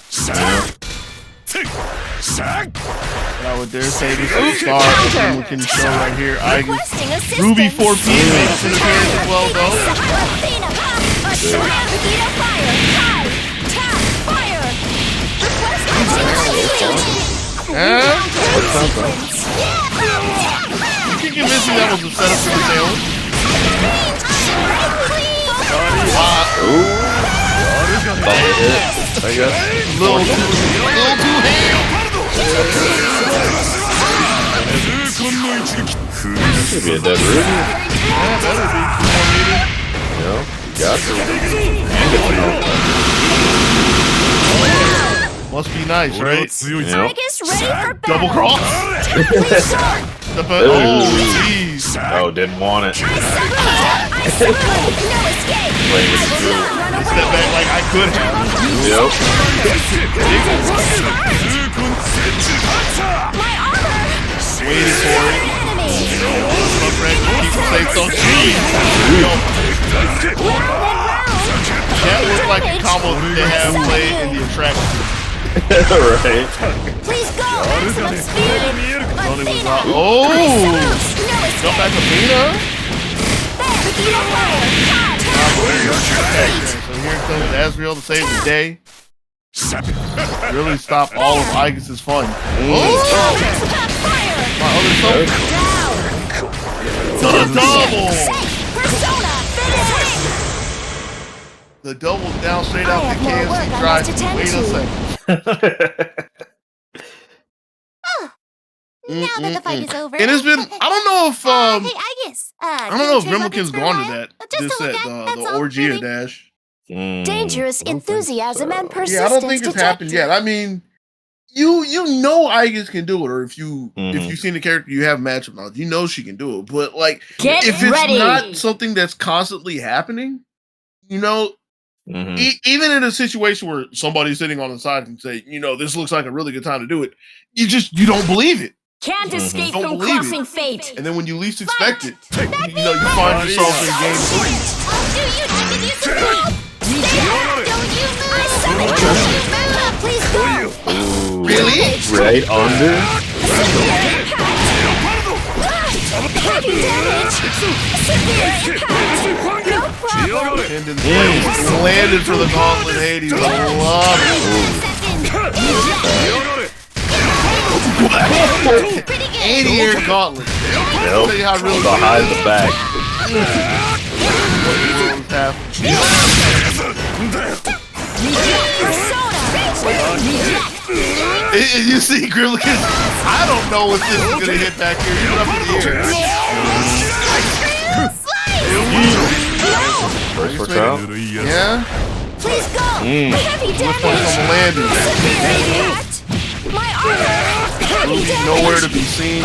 And I would dare say this is the star of the looking show right here. Ruby 4P makes an appearance as well, though. You can convince me that was a setup for the sandwich. I guess. Little too ham. Could be a dead Ruby. Yeah, better be. You got to. Must be nice, right? Yep. Double cross. Oh, jeez. Oh, didn't want it. Step back like I could have. Yep. Waiting for it. Keep it safe, don't cheat. That looks like a combo that they have played in the attraction. Right. Please go! Maximum speed! Oh! Jump back to Bina. So here comes Azrael to save the day. Really stop all of Igus's fun. Oh! My other soul. The double! The double down straight out the KFC drive. Wait a second. Now that the fight is over. And it's been, I don't know if hey, Igus. I don't know if Grimalkin's gone to that this set, the Orgia Dash. Dangerous enthusiasm and persistence. Yeah, I don't think it's happened yet. I mean, you know Igus can do it, or if you've seen the character, you have matchup knowledge, you know she can do it. But like, if it's not something that's constantly happening, you know, even in a situation where somebody's sitting on the side and say, you know, this looks like a really good time to do it, you don't believe it. Can't escape from crossing fate. And then when you least expect it, you know, you find yourself in game 3. Really? Right under? Landed for the gauntlet, Hades. I love it. Anti-air gauntlet. Yep. Tell you how really behind the back. You see, Gremlin, I don't know if this is gonna hit back here. Even up in the air. First works out. Yeah. Please go. Heavy damage. On the landing. My armor. Heavy damage. Nowhere to be seen.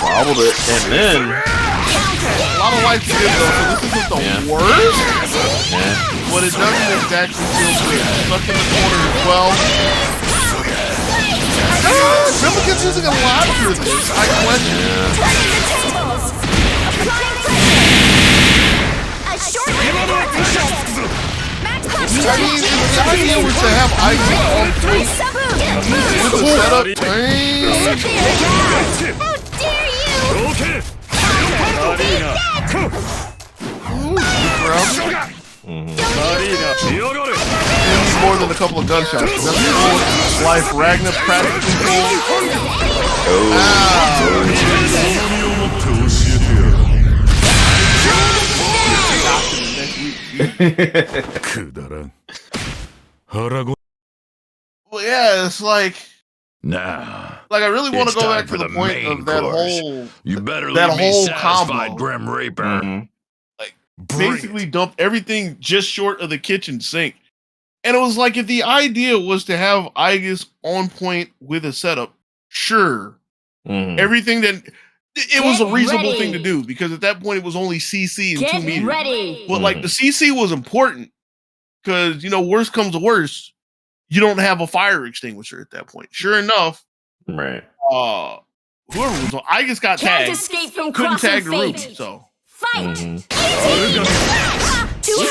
Wobbled it, and then a lot of life to give though, so this isn't the worst. Yeah. But it doesn't exactly feel good. Stuck in the corner as well. Gremlin's using a lot for this. I question. A short action. I mean, if the idea was to have Ike on point with the setup, How dare you! more than a couple of gunshots. That's full life Ragnar practically Well, yeah, it's like I really want to go back to the point of that whole satisfied, combo. Grim Reaper. Mm-hmm. Like basically dump everything just short of the kitchen sink. And it was like if the idea was to have Aegis on point with a setup, sure. Everything that it was a reasonable thing to do because at that point it was only CC and 2 meters. Ready. But like the CC was important because worst comes to worst, you don't have a fire extinguisher at that point. Sure enough, right. Whoever was on, I just got tagged. Couldn't tag the Ruby, so Fight. 2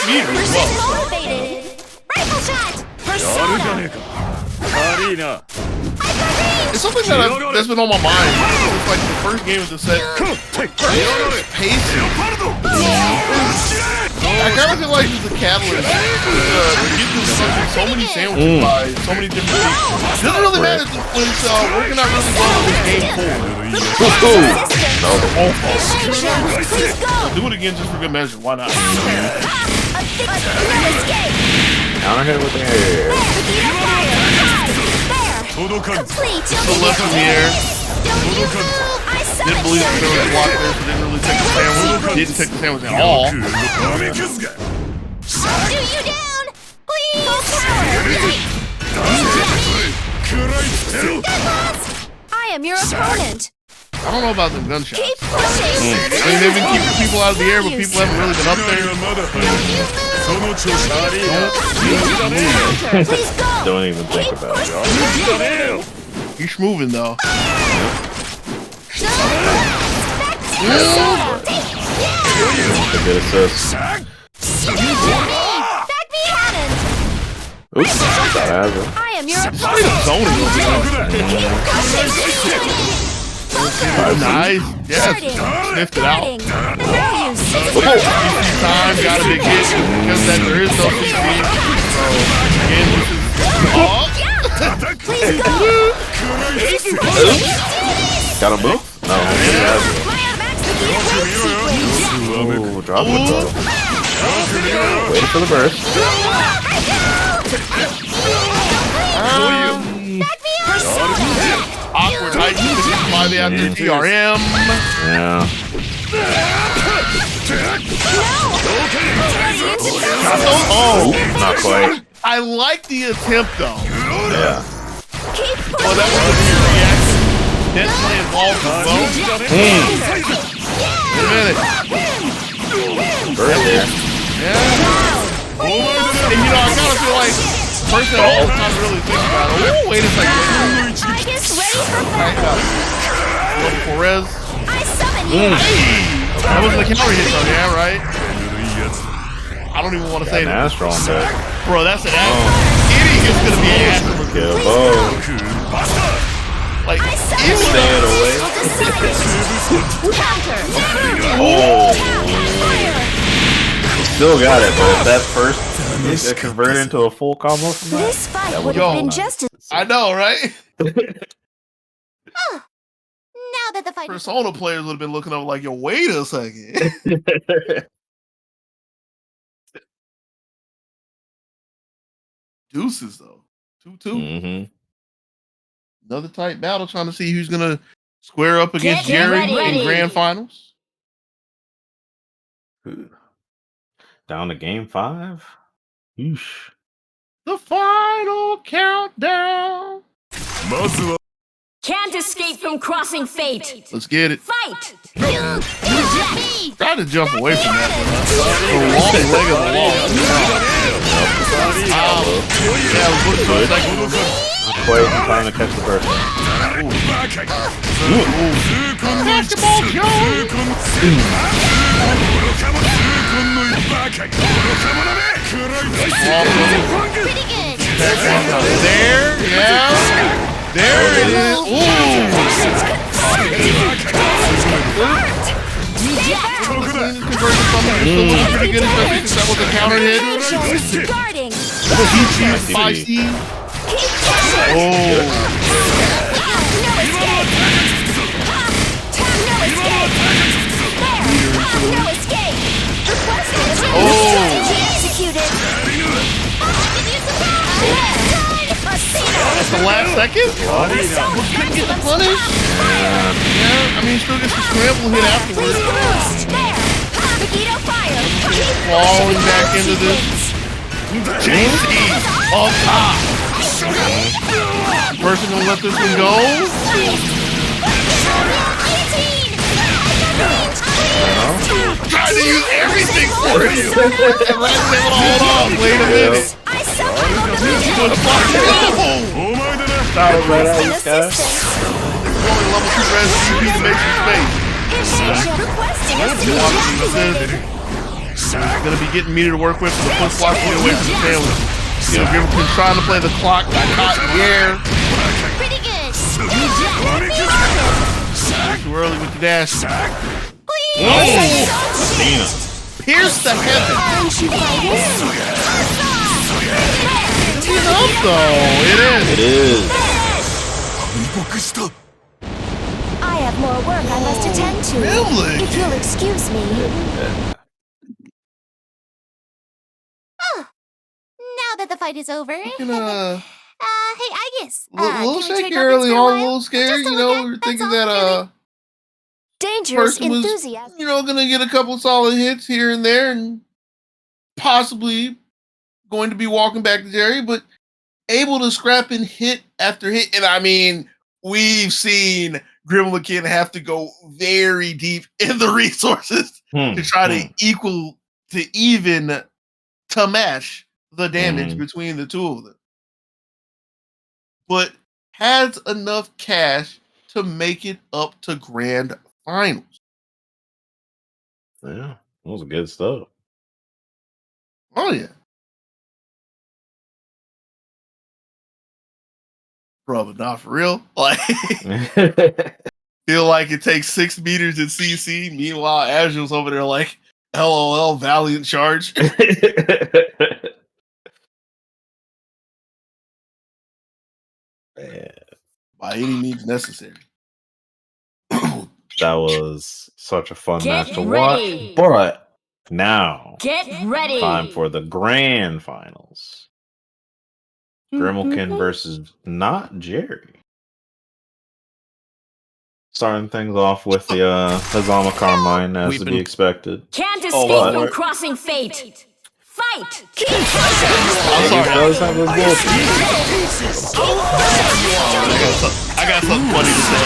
meters. Motivated. Rifle shot. Persona. It's something that's been on my mind. It's like the first game of the set. Pacing. I kind of feel like it's a catalyst. Getting so many sandwiches by so many different people. It doesn't really matter when it's working out really well with game 4. Do it again just for good measure. Why not? Counter hit with the air. Complete. The left in the air. Didn't believe there was a block there, so didn't really take the sandwich. Didn't take the sandwich at all. Do you down? Please. Full power. I am your opponent. I don't know about the gunshots. Keep pushing. I mean, they've been keeping people out of the air, but people haven't really been up there. Please go. Don't even think about it. He's moving though. A good assist. Back me cannon. Oops, that has it. I am your It's like a zoning Nice. Yes. Sniffed it out. Time got a big hit because that there is no CP. So again, this is Got a move? No. Ooh, drop it though. Waiting for the burst. Awkward height by the after TRM. Yeah. Oh, not quite. I like the attempt though. Yeah. Well, that was a weird reaction. Definitely involved with both. Wait a minute. Burst here. Yeah. And I kind of feel like person at all time really think about it. Oh, wait a second. I guess ready for battle. Little Perez. I summon you. That wasn't a counter hit though, yeah, right? I don't even want to say that. Astro on that. Bro, that's an Astro. Any is going to be an Astro. Kill both. Like, Staying away. Counter. Oh. still got it, but if that first is converted into a full combo from that, This fight would have been just as... I know, right? Oh, now that the fight is... Persona players would have been looking up like, yo, wait a second. Deuces, though. 2-2. Another tight battle, trying to see who's going to square up against Jerry in grand finals. Down to game 5. Yeesh. The final countdown. Can't escape from crossing fate. Let's get it. Fight! Try to jump away from that. The long leg of the wall. Yeah, look good. Quite trying to catch the first one. Basketball, Joe! Pretty good. There, yeah. There it is. Ooh. Pretty good, especially since that was a counter hit. Guarding. Spicy. Oh. No escape. Oh. Executed. That's the last second? Couldn't get the punish? Yeah, I mean, still gets the scramble hit afterwards. Falling back into this. JC on top. Person gonna let this one go? Trying to use everything for you. Hold on, wait a minute. Stop it right out, you guys. Only level 2 res GP to make some space. Gonna be getting meter to work with for the push block to get away from the sandwich. You know, Grimmelkin trying to play the clock, got caught in the air. Pretty good. Too early with the dash. Pierce the heaven. It's up though. It is. I have more work I must attend to. Really? If you'll excuse me. Oh, now that the fight is over. You can, hey, Agus. a little can we shaky trade early weapons for a on, a while? little scared. Just a You know, look we were at- thinking that's all, that really. Dangerous person was, enthusiasm. you know, gonna get a couple solid hits here and there, and possibly going to be walking back to Jerry, but able to scrap in hit after hit. And I mean, we've seen Grimmelkin have to go very deep in the resources to try to match the damage between the two of them. But has enough cash to make it up to grand finals. Yeah, that was good stuff. Oh yeah. Bro, but not for real. Like, feel like it takes 6 meters in CC. Meanwhile, Azure's over there like, LOL, valiant charge. By any means necessary. That was such a fun Get match to ready. watch. But now, Get ready. time for the grand finals. Grimmelkin versus not Jerry. Starting things off with the Hazama Carmine, as to be expected. Can't escape but- from crossing fate. Fight! I'm sorry. Does have his bullshit. I got something funny to say.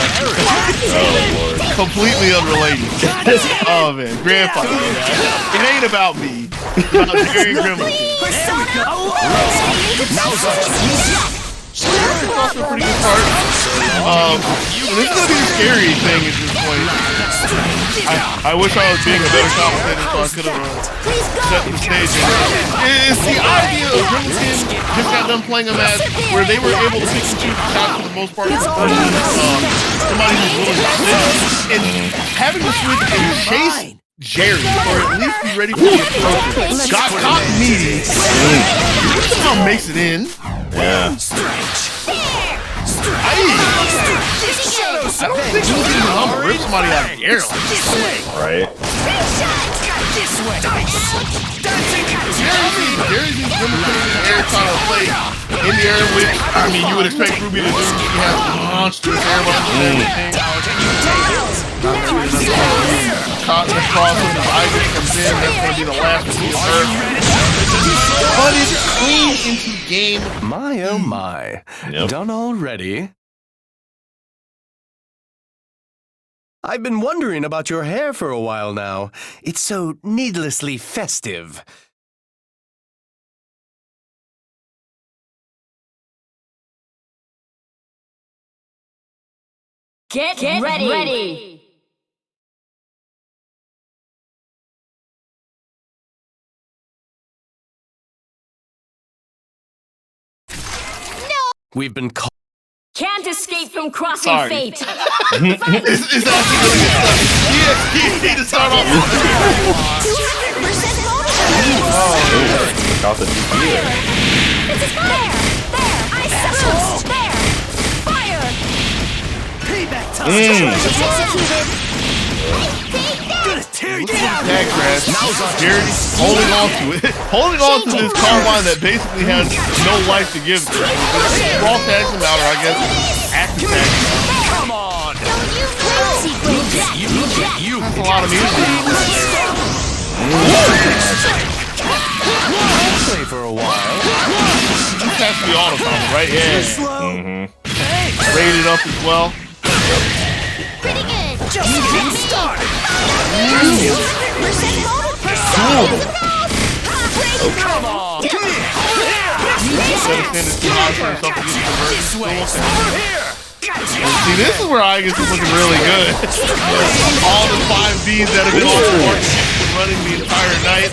Completely unrelated. Oh man, grand final. It ain't about me. It's about Jerry Grimmelkin. It's also a pretty good part. This is gonna be the scary thing at this point. I wish I was being a better commentator so I could have set the stage. It's the idea of Grimmelkin just got done playing a match where they were able to pick and choose the shots for the most part. Somebody who's willing to sit and having to switch and chase Jerry, or at least be ready for the approach. Got caught meaty. Somehow makes it in. Yeah. I don't think he'll be able to rip somebody out of the air like this. Right. Jerry's in the air trying to play in the air with, I mean, you would expect Ruby to do. He has monstrous air runs and everything. Caught in the cross when the Isaac comes in. That's going to be the last one to hurt. But it's clean into game. My oh my. Yep. Done already? I've been wondering about your hair for a while now. It's so needlessly festive. Get ready. We've been called. Can't escape from crossing Sorry. fate. It's actually really good stuff. He to start off with. 200% bonus. Got the DP. This is fire. There. I boost. There. Fire. Payback time. Executed. Gonna tear you down. Tag grab. Jerry holding on to it. Holding on to this carbine that basically has no life to give. Raw tags him out, or I guess active tag. Come on. That's a lot of music. Play for a while. This has to be auto combo, right? Yeah. Rated up as well. Pretty good. Just getting started. 200% bonus. Come on. Come here. This way. Over here. See, this is where Igus is looking really good. All the 5Bs that have been on the board running the entire night.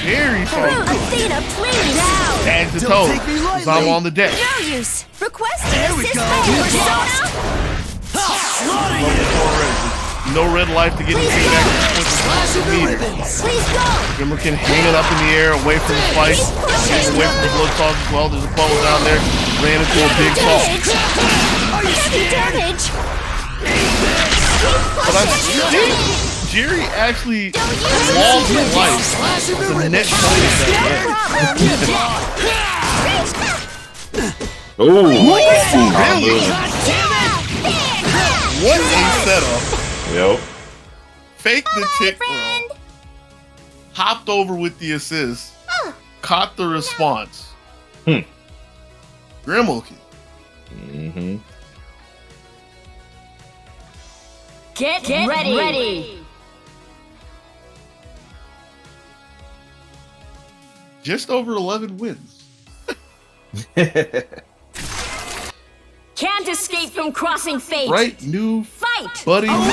Very fun. Athena, please. Now. Tag to toe. Because I'm on the deck. No use. Requesting There we assist go. by You persona. No red life to get into the next. Please go. Grimmer can hang it up in the air away from the fight. Away from the blood cause as well. There's a bubble down there. Ran into a big fall. Heavy damage. But I think Jerry actually lost his life. The next point is that. Really? What a setup. Yep. Fake the tick roll. Hopped over with the assist. Caught the response. Grimmelkin. Get ready. Just over 11 wins. Can't escape from crossing fate. Right, new Fight. buddy. There we go.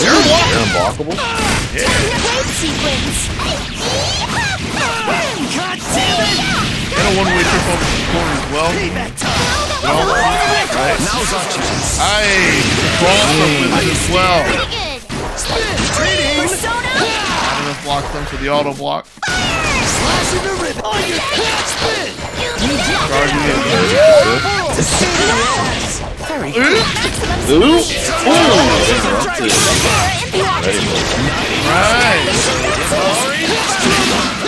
They're unblockable. Wave sequence. God damn it. And a one-way trip over the corner as well. Payback time. Well, right. Now's our chance. Aye, cross up with it as well. Persona. Not enough block them for the auto block. Slashing the rib on your spin. Charging in. Very Right.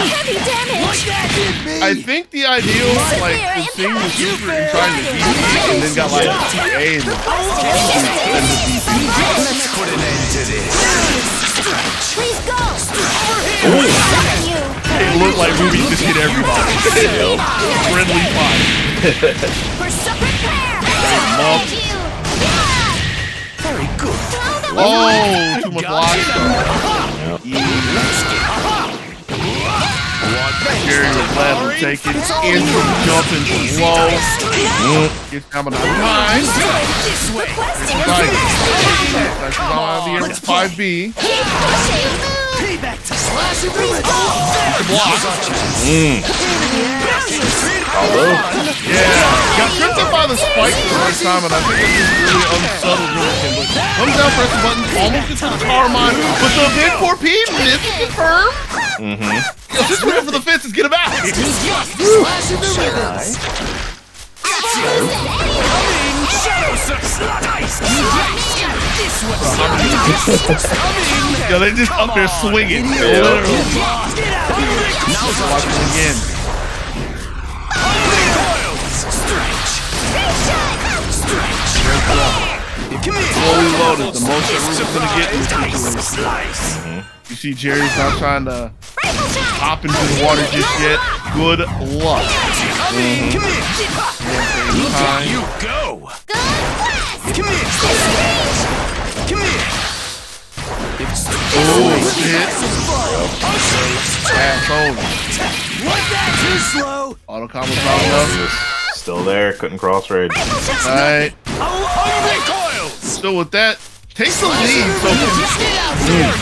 Heavy damage. I think the ideal, like, is seeing the super and trying to DP and then got like TA and then the DP. Let's put an end to this. Please go. It looked like Ruby just hit everybody. Friendly fight. Very good. Oh, too much block. Jerry was glad to take it. Into jumping low. Gets down on the line. That's on the 5B. Payback to slashing the rib. Block. got tripped up by the spike the first time, and I think it just really unsubtle Grimmkin. But comes down, press the button, almost gets to the Carmine, but the big 4P misses the firm. Yo, just waiting for the fences, get him out. Yo, they just up there swinging. Literally. Watch it again. Slowly loaded, the most that Ruby's gonna get in this situation. You see Jerry's not trying to hop into the water just yet. Good luck. You go. Oh, shit. Asshole. Too slow. Auto combo's not enough. Still there, couldn't cross rage. Alright. So with that, take the lead. So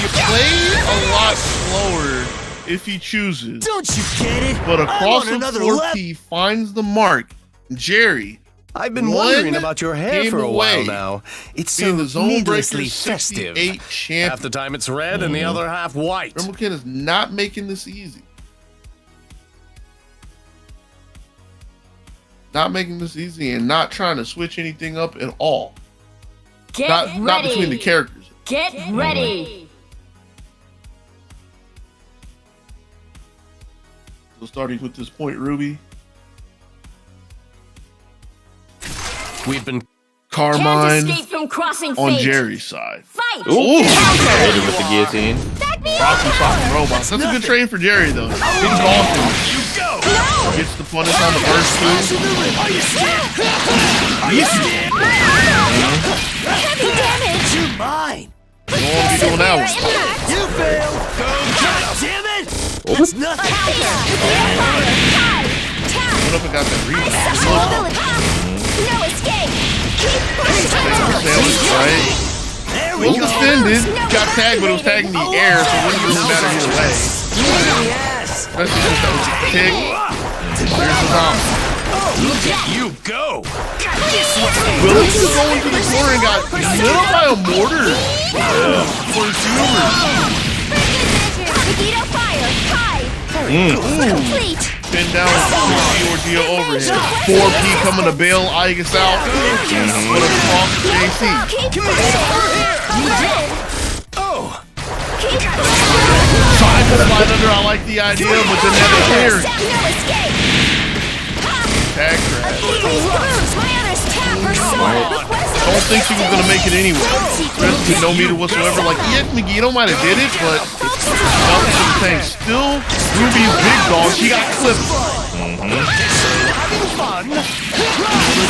you play a lot slower if he chooses. Don't you get it? But across the floor, he finds the mark. Jerry, I've been wondering about your hair for a while now. It's so needlessly festive. Half the time it's red and the other half white. Grimmkin is not making this easy. Not making this easy and not trying to switch anything up at all. Not between the characters. Get ready. So starting with this point, Ruby. We've been Carmine from crossing on Jerry's side. Fight. Ooh, with the guillotine. Crossing soft robots. That's a good trade for Jerry though. Big Dawson gets the punish on the first two. Heavy damage. You're mine. You don't want to be doing that one. You failed. God damn it. That's nothing. What if I got that rebound? No escape. Keep pushing. Right? There Well defended, got tagged, but it was tagged in the air, so it wouldn't really matter either way. Yes. Especially since that was a tick. Here's the bomb. You go. Willis was going to the corner and got lit up by a mortar. For humor. Complete. Pin down with Orgia overhead. 4P coming to bail Igus out. But across JC. Trying to slide under, I like the idea, but then never cleared. Tag crash. Don't think she was gonna make it anyway. Chris with no meter whatsoever. Like, yeah, Megiddo might have did it, but nothing to the same. Still, Ruby's big dog. She got clipped.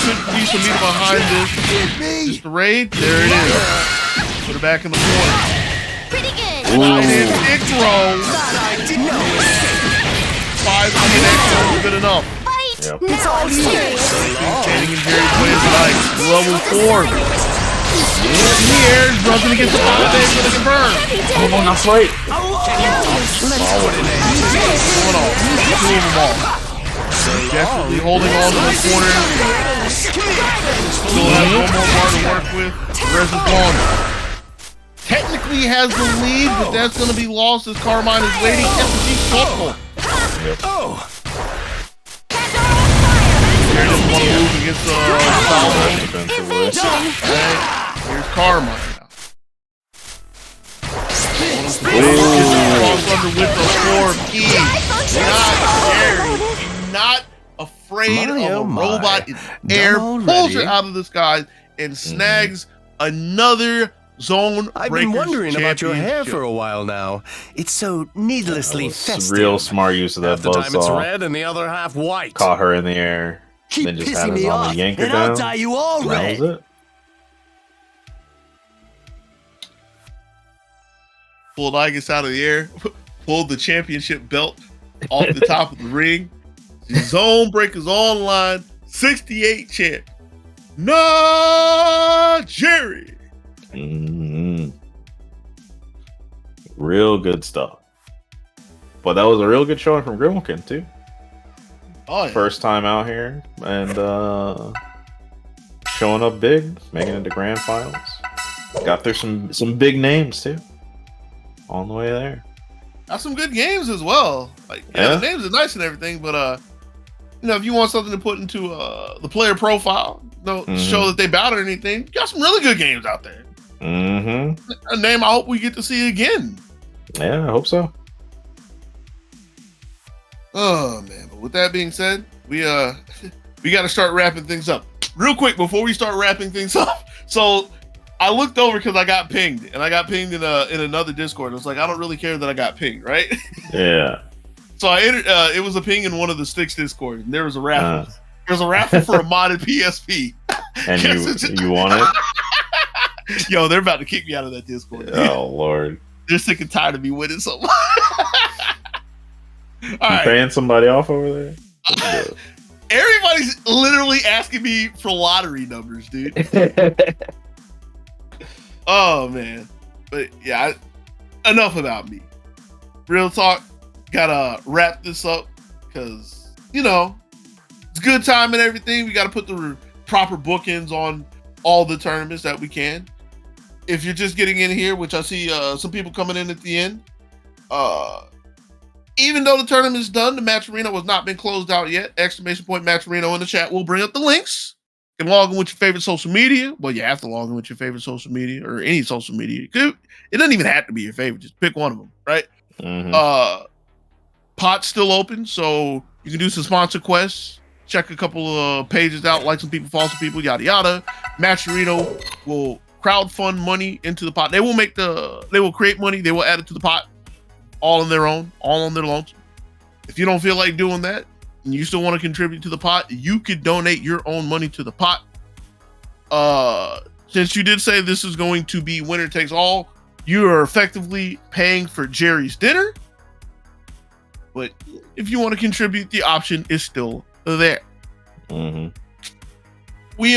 There could be some meter behind this. Just the raid. There it is. Put it back in the corner. Pretty good. Slide-in dick roll. 5 extra would have been enough. Yep. It's all serious. Standing in Jerry's way is like level 4. In the air, runs against the 5 days with a confirm. Come on, that's right. Going on. 2 of them all. Desperately holding on to the corner. Still has one more bar to work with. The rest is gone. Technically has the lead, but that's going to be lost as Carmine is waiting. FG thoughtful. Oh. Jerry doesn't want to move against Salvo. Here's Carmine now. Cross under with the 4P. Not Jerry. Not afraid of a robot in the air. Pulls her out of the skies and snags another ZoneBreakers. I've been wondering about your hair for a while now. It's so needlessly festive. Real smart use of that half the time it's buzzsaw. red and the other half white. Caught her in the air. Keep Then just pissing had his me arm off, and yank her and down. I'll dye you all That red. was it. Pulled Igus out of the air. Pulled the championship belt off the top of the ring. ZoneBreakers Online 68 champ. Nah, Jerry. Real good stuff. But that was a real good showing from Grimmkin too. Oh, yeah. First time out here and showing up big, making it to grand finals. Got there some big names too. On the way there. Got some good games as well. Like the names are nice and everything, but if you want something to put into the player profile, show that they bout or anything, you got some really good games out there. Mm-hmm. A name I hope we get to see again. Yeah, I hope so. Oh man, but with that being said, we got to start wrapping things up real quick before we start wrapping things up. So I looked over because I got pinged, and I got pinged in another Discord. I was like, I don't really care that I got pinged, right? Yeah. So I entered. It was a ping in one of the Sticks Discord, and there was a raffle. There's a raffle for a modded PSP. And you want it? Yo, they're about to kick me out of that Discord. Oh Lord. They're sick and tired of me winning so much. All right. Paying somebody off over there? Everybody's literally asking me for lottery numbers, dude. Oh man. But yeah, enough about me. Real talk, gotta wrap this up because it's good time and everything. We gotta put the proper bookends on all the tournaments that we can. If you're just getting in here, which I see some people coming in at the end, even though the tournament's done, the Match Arena has not been closed out yet. ! Match Arena in the chat. We'll bring up the links. You can log in with your favorite social media. Well, you have to log in with your favorite social media or any social media. It doesn't even have to be your favorite. Just pick one of them, right? Mm-hmm. Pot's still open, so you can do some sponsor quests. Check a couple of pages out, like some people, follow some people, yada yada. Match Arena will crowdfund money into the pot. They will create money. They will add it to the pot, all on their own, all on their loans. If you don't feel like doing that, and you still want to contribute to the pot, you could donate your own money to the pot. Since you did say this is going to be winner takes all, you are effectively paying for Jerry's dinner. But if you want to contribute, the option is still there. Mm-hmm. We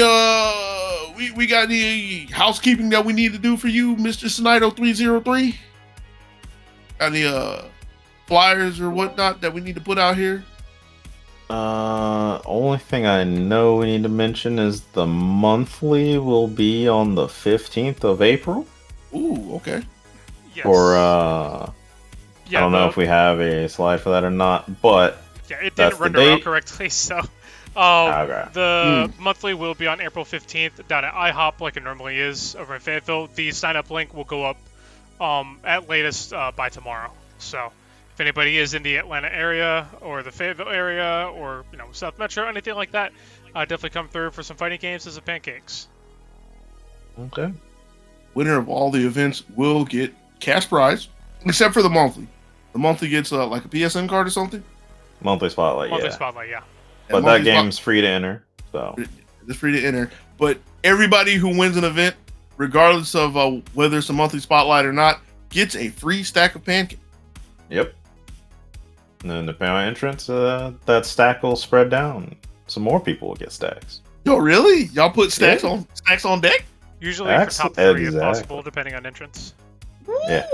got any housekeeping that we need to do for you, Mr. Snido 303? Got any flyers or whatnot that we need to put out here? Only thing I know we need to mention is the monthly will be on the 15th of April. Ooh, okay. Yes. Or I don't know if we have a slide for that or not, but yeah, it didn't render out correctly, so the monthly will be on April 15th down at IHOP like it normally is over in Fayetteville. The sign-up link will go up at latest by tomorrow. So if anybody is in the Atlanta area or the Fayetteville area or South Metro, anything like that, definitely come through for some fighting games and some pancakes. Okay. Winner of all the events will get cash prize, except for the monthly. The monthly gets like a PSN card or something. Monthly spotlight, yeah. But that game's free to enter, so it's free to enter. But everybody who wins an event, regardless of whether it's a monthly spotlight or not, gets a free stack of pancakes. Yep. And then depending on entrance, that stack will spread down. Some more people will get stacks. Yo, really? Y'all put stacks on deck? Usually for top 3 if possible, depending on entrance. Yeah.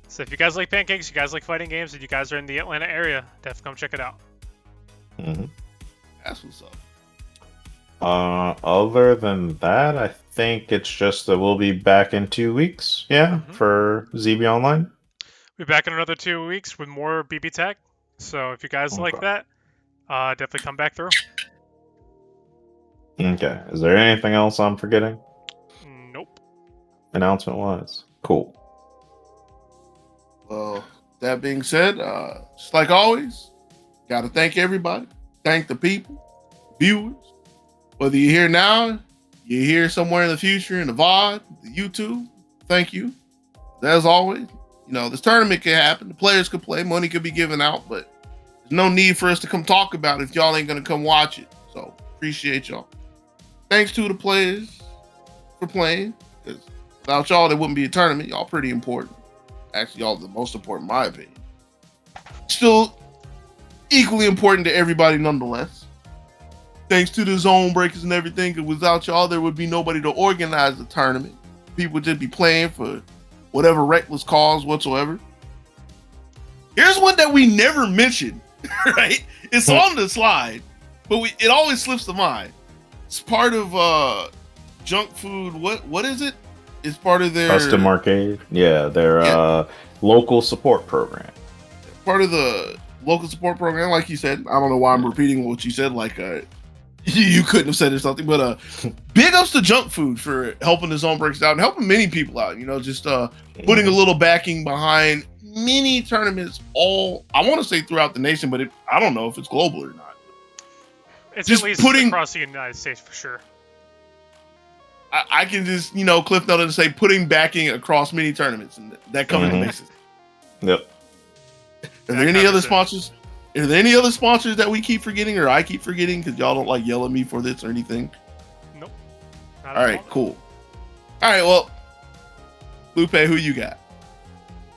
So if you guys like pancakes, you guys like fighting games, and you guys are in the Atlanta area, definitely come check it out. Mm-hmm. That's what's up. Other than that, I think it's just that we'll be back in 2 weeks. Yeah, for ZB Online. We'll be back in another 2 weeks with more BB Tech. So if you guys like that, definitely come back through. Okay. Is there anything else I'm forgetting? Nope. Announcement-wise? Cool. Well, that being said, just like always, got to thank everybody. Thank the people, viewers. Whether you're here now, you're here somewhere in the future, in the VOD, the YouTube, thank you. As always, this tournament can happen. The players could play, money could be given out, but there's no need for us to come talk about it if y'all ain't going to come watch it. So, appreciate y'all. Thanks to the players for playing, because without y'all, there wouldn't be a tournament. Y'all pretty important. Actually, y'all the most important in my opinion. Still equally important to everybody nonetheless. Thanks to the ZoneBreakers and everything, because without y'all, there would be nobody to organize the tournament. People would just be playing for whatever reckless cause whatsoever. Here's one that we never mentioned, right? It's on the slide, but it always slips the mind. It's part of junk food. What is it? It's part of their custom arcade. Yeah, their local support program. Part of the local support program, like you said. I don't know why I'm repeating what you said. Like you couldn't have said it or something, but big ups to Junk Food for helping the Zone Breakers out and helping many people out. You know, just putting a little backing behind mini tournaments. I want to say throughout the nation, but I don't know if it's global or not. It's just at least across the United States for sure. I can just, cliff note and say putting backing across many tournaments, and that comes into basis. Yep. Are there any other sponsors? Are there any other sponsors that we keep forgetting, or I keep forgetting because y'all don't yell at me for this or anything? Nope. All right, cool. All right, well, Lupe, who you got?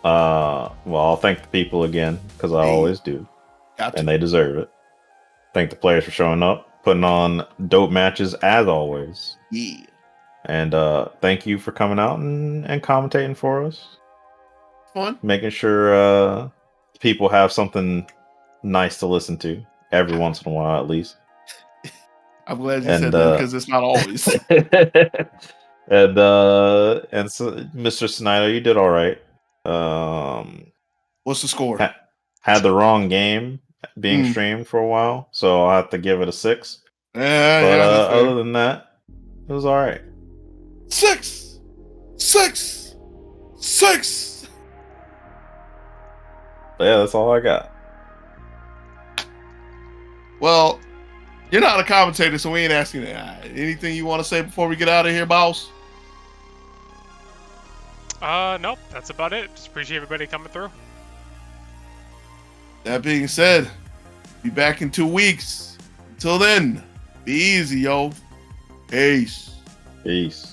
Well, I'll thank the people again because I always do, and they deserve it. Thank the players for showing up, putting on dope matches as always. Yeah. And thank you for coming out and commentating for us. Fun. Making sure people have something nice to listen to every once in a while, at least. I'm glad you said that because it's not always. and so, Mr. Snyder, you did all right. What's the score? Had the wrong game being streamed for a while, so I have to give it a 6. But other than that, it was all right. 6. But yeah, that's all I got. Well, you're not a commentator, so we ain't asking that. Anything you want to say before we get out of here, boss? Nope, that's about it. Just appreciate everybody coming through. That being said, be back in 2 weeks. Until then, be easy, yo. Peace. Peace.